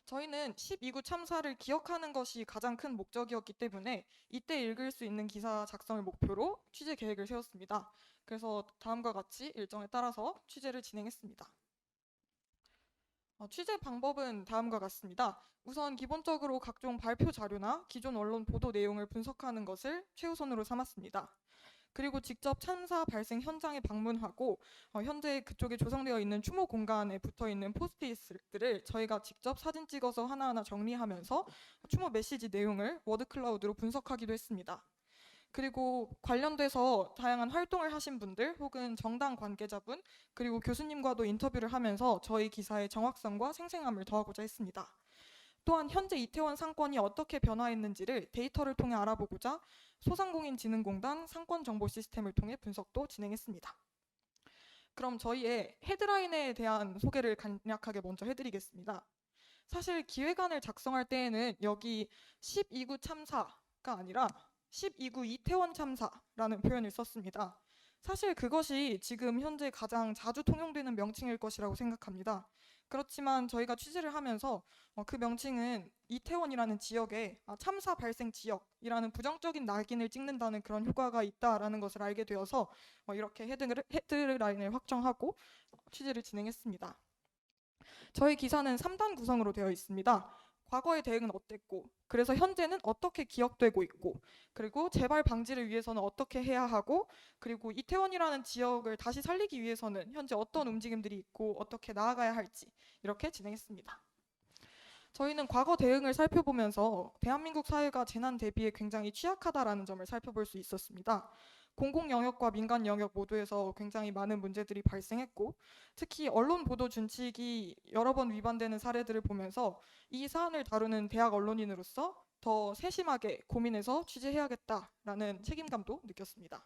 Speaker 14: 저희는 12구 참사를 기억하는 것이 가장 큰 목적이었기 때문에 이때 읽을 수 있는 기사 작성을 목표로 취재 계획을 세웠습니다. 그래서 다음과 같이 일정에 따라서 취재를 진행했습니다. 취재 방법은 다음과 같습니다. 우선 기본적으로 각종 발표 자료나 기존 언론 보도 내용을 분석하는 것을 최우선으로 삼았습니다. 그리고 직접 참사 발생 현장에 방문하고 현재 그쪽에 조성되어 있는 추모 공간에 붙어 있는 포스트잇들을 저희가 직접 사진 찍어서 하나하나 정리하면서 추모 메시지 내용을 워드 클라우드로 분석하기도 했습니다. 그리고 관련돼서 다양한 활동을 하신 분들 혹은 정당 관계자분 그리고 교수님과도 인터뷰를 하면서 저희 기사의 정확성과 생생함을 더하고자 했습니다. 또한 현재 이태원 상권이 어떻게 변화했는지를 데이터를 통해 알아보고자 소상공인진흥공단 상권정보 시스템을 통해 분석도 진행했습니다. 그럼 저희의 헤드라인에 대한 소개를 간략하게 먼저 해드리겠습니다. 사실 기획안을 작성할 때에는 여기 12구 참사가 아니라 12구 이태원 참사라는 표현을 썼습니다. 사실 그것이 지금 현재 가장 자주 통용되는 명칭일 것이라고 생각합니다. 그렇지만 저희가 취재를 하면서 그 명칭은 이태원이라는 지역에 참사 발생 지역이라는 부정적인 낙인을 찍는다는 그런 효과가 있다라는 것을 알게 되어서 이렇게 헤드라인을 확정하고 취재를 진행했습니다. 저희 기사는 3단 구성으로 되어 있습니다. 과거의 대응은 어땠고, 그래서 현재는 어떻게 기억되고 있고, 그리고 재발 방지를 위해서는 어떻게 해야 하고, 그리고 이태원이라는 지역을 다시 살리기 위해서는 현재 어떤 움직임들이 있고 어떻게 나아가야 할지 이렇게 진행했습니다. 저희는 과거 대응을 살펴보면서 대한민국 사회가 재난 대비에 굉장히 취약하다라는 점을 살펴볼 수 있었습니다. 공공 영역과 민간 영역 모두에서 굉장히 많은 문제들이 발생했고 특히 언론 보도 준칙이 여러 번 위반되는 사례들을 보면서 이 사안을 다루는 대학 언론인으로서 더 세심하게 고민해서 취재해야겠다라는 책임감도 느꼈습니다.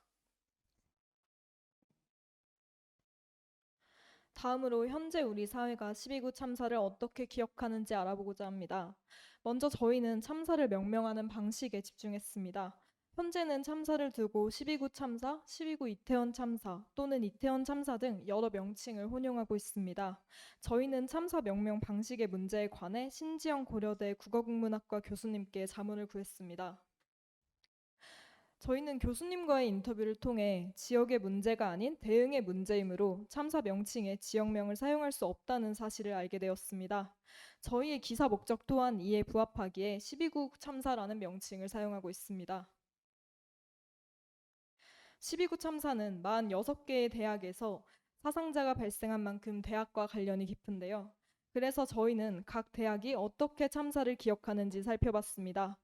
Speaker 2: 다음으로 현재 우리 사회가 12구 참사를 어떻게 기억하는지 알아보고자 합니다. 먼저 저희는 참사를 명명하는 방식에 집중했습니다. 현재는 참사를 두고 12구 참사, 12구 이태원 참사 또는 이태원 참사 등 여러 명칭을 혼용하고 있습니다. 저희는 참사 명명 방식의 문제에 관해 신지영 고려대 국어국문학과 교수님께 자문을 구했습니다. 저희는 교수님과의 인터뷰를 통해 지역의 문제가 아닌 대응의 문제이므로 참사 명칭에 지역명을 사용할 수 없다는 사실을 알게 되었습니다. 저희의 기사 목적 또한 이에 부합하기에 12구 참사라는 명칭을 사용하고 있습니다. 12구 참사는 46개의 대학에서 사상자가 발생한 만큼 대학과 관련이 깊은데요. 그래서 저희는 각 대학이 어떻게 참사를 기억하는지 살펴봤습니다.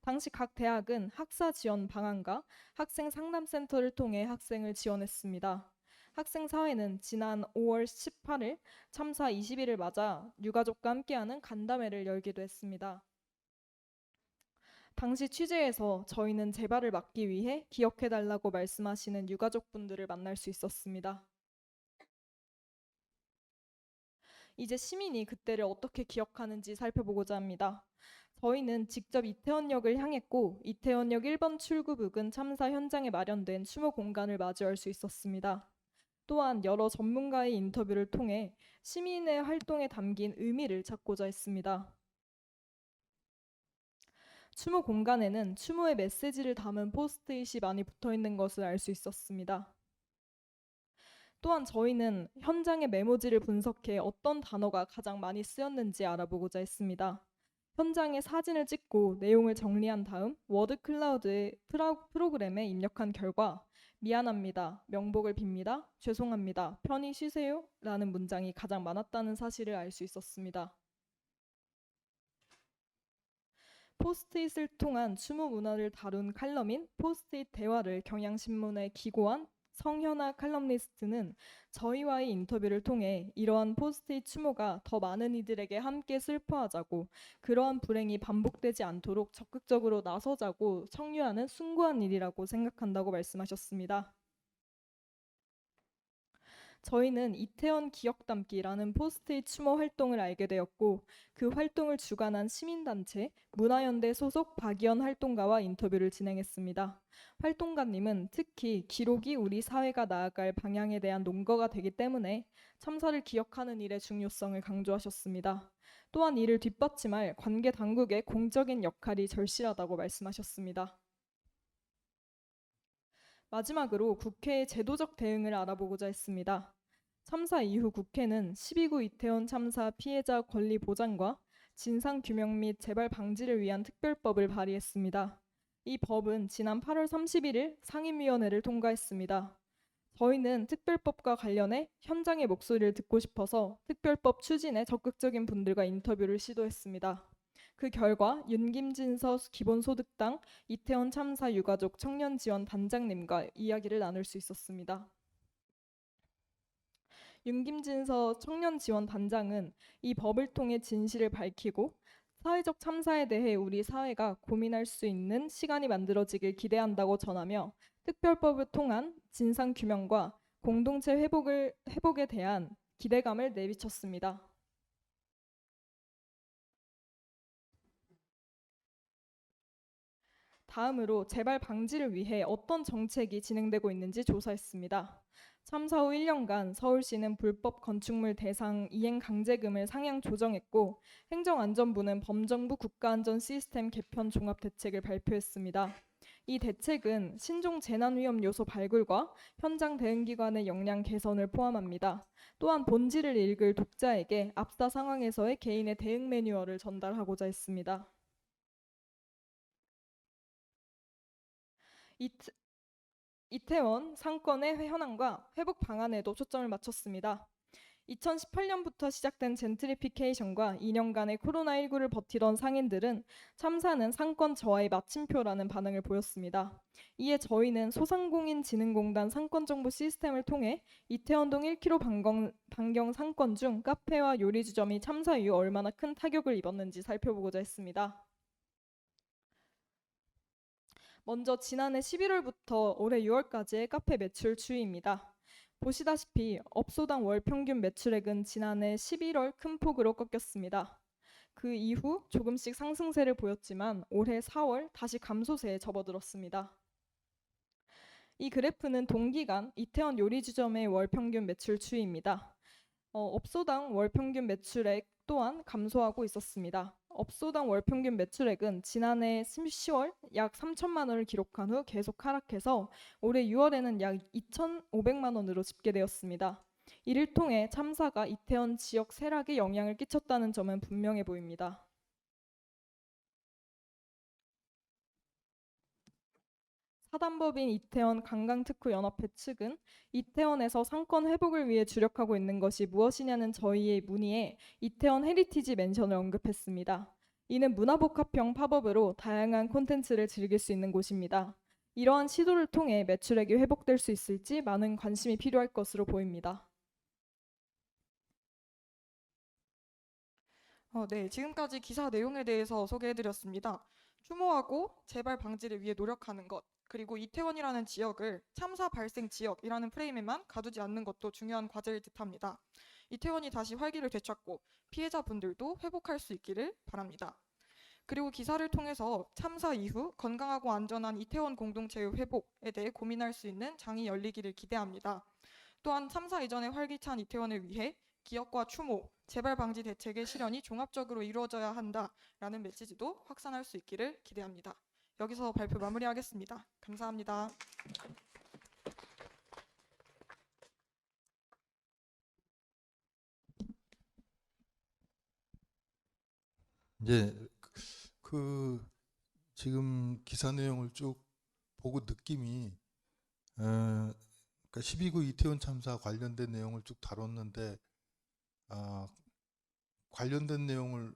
Speaker 2: 당시 각 대학은 학사 지원 방안과 학생 상담센터를 통해 학생을 지원했습니다. 학생사회는 지난 5월 18일 참사 20일을 맞아 유가족과 함께하는 간담회를 열기도 했습니다. 당시 취재에서 저희는 재발을 막기 위해 기억해달라고 말씀하시는 유가족분들을 만날 수 있었습니다. 이제 시민이 그때를 어떻게 기억하는지 살펴보고자 합니다. 저희는 직접 이태원역을 향했고 이태원역 1번 출구 부근 참사 현장에 마련된 추모 공간을 마주할 수 있었습니다. 또한 여러 전문가의 인터뷰를 통해 시민의 활동에 담긴 의미를 찾고자 했습니다. 추모 공간에는 추모의 메시지를 담은 포스트잇이 많이 붙어 있는 것을 알 수 있었습니다. 또한 저희는 현장의 메모지를 분석해 어떤 단어가 가장 많이 쓰였는지 알아보고자 했습니다. 현장에 사진을 찍고 내용을 정리한 다음 워드 클라우드의 프로그램에 입력한 결과 미안합니다, 명복을 빕니다, 죄송합니다, 편히 쉬세요 라는 문장이 가장 많았다는 사실을 알 수 있었습니다. 포스트잇을 통한 추모 문화를 다룬 칼럼인 포스트잇 대화를 경향신문에 기고한
Speaker 15: 성현아 칼럼니스트는 저희와의 인터뷰를 통해 이러한 포스트잇 추모가 더 많은 이들에게 함께 슬퍼하자고 그러한 불행이 반복되지 않도록 적극적으로 나서자고 청유하는 숭고한 일이라고 생각한다고 말씀하셨습니다. 저희는 이태원 기억 담기라는 포스트잇 추모 활동을 알게 되었고 그 활동을 주관한 시민단체 문화연대 소속 박이연 활동가와 인터뷰를 진행했습니다. 활동가님은 특히 기록이 우리 사회가 나아갈 방향에 대한 논거가 되기 때문에 참사를 기억하는 일의 중요성을 강조하셨습니다. 또한 이를 뒷받침할 관계 당국의 공적인 역할이 절실하다고 말씀하셨습니다. 마지막으로 국회의 제도적 대응을 알아보고자 했습니다. 참사 이후 국회는 12구 이태원 참사 피해자 권리 보장과 진상 규명 및 재발 방지를 위한 특별법을 발의했습니다. 이 법은 지난 8월 31일 상임위원회를 통과했습니다. 저희는 특별법과 관련해 현장의 목소리를 듣고 싶어서 특별법 추진에 적극적인 분들과 인터뷰를 시도했습니다. 그 결과 윤김진서 기본소득당 이태원 참사 유가족 청년지원 단장님과 이야기를 나눌 수 있었습니다. 윤김진서 청년지원 단장은 이 법을 통해 진실을 밝히고 사회적 참사에 대해 우리 사회가 고민할 수 있는 시간이 만들어지길 기대한다고 전하며 특별법을 통한 진상규명과 공동체 회복에 대한 기대감을 내비쳤습니다. 다음으로 재발 방지를 위해 어떤 정책이 진행되고 있는지 조사했습니다. 참사 후 1년간 서울시는 불법 건축물 대상 이행 강제금을 상향 조정했고 행정안전부는 범정부 국가안전 시스템 개편 종합 대책을 발표했습니다. 이 대책은 신종 재난 위험 요소 발굴과 현장 대응기관의 역량 개선을 포함합니다. 또한 본질을 읽을 독자에게 압사 상황에서의 개인의 대응 매뉴얼을 전달하고자 했습니다. 이태원 상권의 현황과 회복 방안에도 초점을 맞췄습니다. 2018년부터 시작된 젠트리피케이션과 2년간의 코로나19를 버티던 상인들은 참사는 상권 저하의 마침표라는 반응을 보였습니다. 이에 저희는 소상공인진흥공단 상권정보 시스템을 통해 이태원동 1km 반경 상권 중 카페와 요리주점이 참사 이후 얼마나 큰 타격을 입었는지 살펴보고자 했습니다. 먼저 지난해 11월부터 올해 6월까지의 카페 매출 추이입니다. 보시다시피 업소당 월 평균 매출액은 지난해 11월 큰 폭으로 꺾였습니다. 그 이후 조금씩 상승세를 보였지만 올해 4월 다시 감소세에 접어들었습니다. 이 그래프는 동기간 이태원 요리주점의 월 평균 매출 추이입니다. 업소당 월 평균 매출액 또한 감소하고 있었습니다. 업소당 월 평균 매출액은 지난해 10월 약 3천만 원을 기록한 후 계속 하락해서 올해 6월에는 약 2,500만 원으로 집계되었습니다. 이를 통해 참사가 이태원 지역 세락에 영향을 끼쳤다는 점은 분명해 보입니다. 사단법인 이태원 관광특구연합회 측은 이태원에서 상권 회복을 위해 주력하고 있는 것이 무엇이냐는 저희의 문의에 이태원 헤리티지 맨션을 언급했습니다. 이는 문화복합형 팝업으로 다양한 콘텐츠를 즐길 수 있는 곳입니다. 이러한 시도를 통해 매출액이 회복될 수 있을지 많은 관심이 필요할 것으로 보입니다.
Speaker 14: 네, 지금까지 기사 내용에 대해서 소개해드렸습니다. 추모하고 재발 방지를 위해 노력하는 것, 그리고 이태원이라는 지역을 참사 발생 지역이라는 프레임에만 가두지 않는 것도 중요한 과제일 듯합니다. 이태원이 다시 활기를 되찾고 피해자분들도 회복할 수 있기를 바랍니다. 그리고 기사를 통해서 참사 이후 건강하고 안전한 이태원 공동체의 회복에 대해 고민할 수 있는 장이 열리기를 기대합니다. 또한 참사 이전의 활기찬 이태원을 위해 기억과 추모, 재발 방지 대책의 실현이 종합적으로 이루어져야 한다라는 메시지도 확산할 수 있기를 기대합니다. 여기서 발표 마무리하겠습니다. 감사합니다.
Speaker 16: 이제 지금 기사 내용을 쭉 보고 느낌이 그러니까 12구 이태원 참사 관련된 내용을 쭉 다뤘는데 관련된 내용을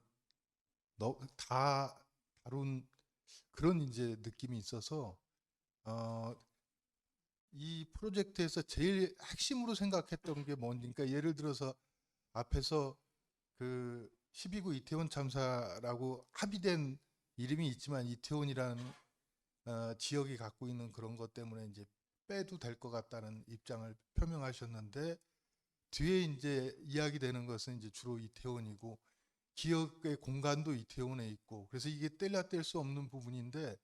Speaker 16: 다 다룬 그런 이제 느낌이 있어서 이 프로젝트에서 제일 핵심으로 생각했던 게 뭔지, 그러니까 예를 들어서 앞에서 그 12구 이태원 참사라고 합의된 이름이 있지만 이태원이라는 지역이 갖고 있는 그런 것 때문에 이제 빼도 될 것 같다는 입장을 표명하셨는데, 뒤에 이제 이야기되는 것은 이제 주로 이태원이고 기억의 공간도 이태원에 있고, 그래서 이게 뗄래야 뗄 수 없는 부분인데,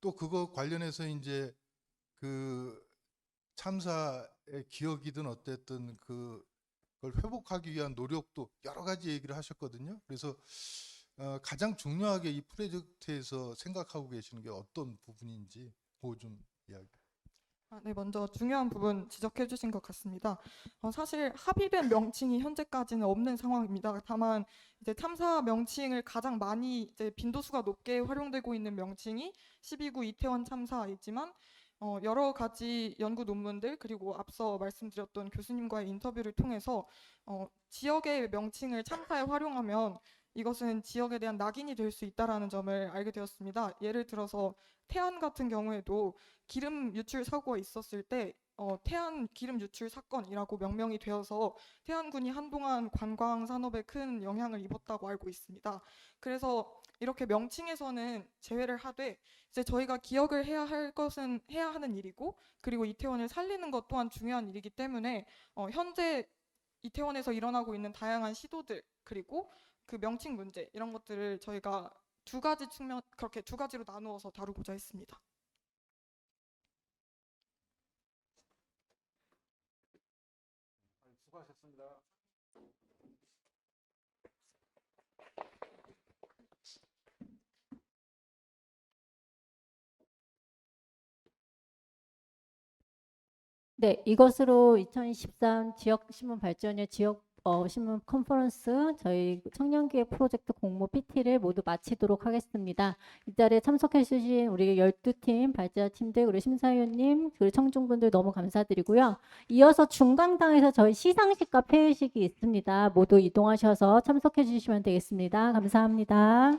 Speaker 16: 또 그거 관련해서 이제 그 참사의 기억이든 어쨌든 그걸 회복하기 위한 노력도 여러 가지 얘기를 하셨거든요. 그래서 가장 중요하게 이 프로젝트에서 생각하고 계시는 게 어떤 부분인지 그거 좀 이야기.
Speaker 14: 네, 먼저 중요한 부분 지적해 주신 것 같습니다. 사실 합의된 명칭이 현재까지는 없는 상황입니다. 다만 이제 참사 명칭을 가장 많이 이제 빈도수가 높게 활용되고 있는 명칭이 12구 이태원 참사이지만 여러 가지 연구 논문들 그리고 앞서 말씀드렸던 교수님과의 인터뷰를 통해서 지역의 명칭을 참사에 활용하면 이것은 지역에 대한 낙인이 될 수 있다라는 점을 알게 되었습니다. 예를 들어서 태안 같은 경우에도 기름 유출 사고가 있었을 때 태안 기름 유출 사건이라고 명명이 되어서 태안군이 한동안 관광 산업에 큰 영향을 입었다고 알고 있습니다. 그래서 이렇게 명칭에서는 제외를 하되 이제 저희가 기억을 해야 할 것은 해야 하는 일이고, 그리고 이태원을 살리는 것 또한 중요한 일이기 때문에 현재 이태원에서 일어나고 있는 다양한 시도들 그리고 그 명칭 문제 이런 것들을 저희가 두 가지 측면, 그렇게 두 가지로 나누어서 다루고자 했습니다.
Speaker 4: 수고하셨습니다.
Speaker 1: 네, 이것으로 2023 지역신문 발전의 지역 신문 컨퍼런스 저희 청년기획 프로젝트 공모 PT를 모두 마치도록 하겠습니다. 이 자리에 참석해 주신 우리 12팀 발제자 팀들 그리고 심사위원님 그리고 청중분들 너무 감사드리고요. 이어서 중강당에서 저희 시상식과 폐회식이 있습니다. 모두 이동하셔서 참석해 주시면 되겠습니다. 감사합니다.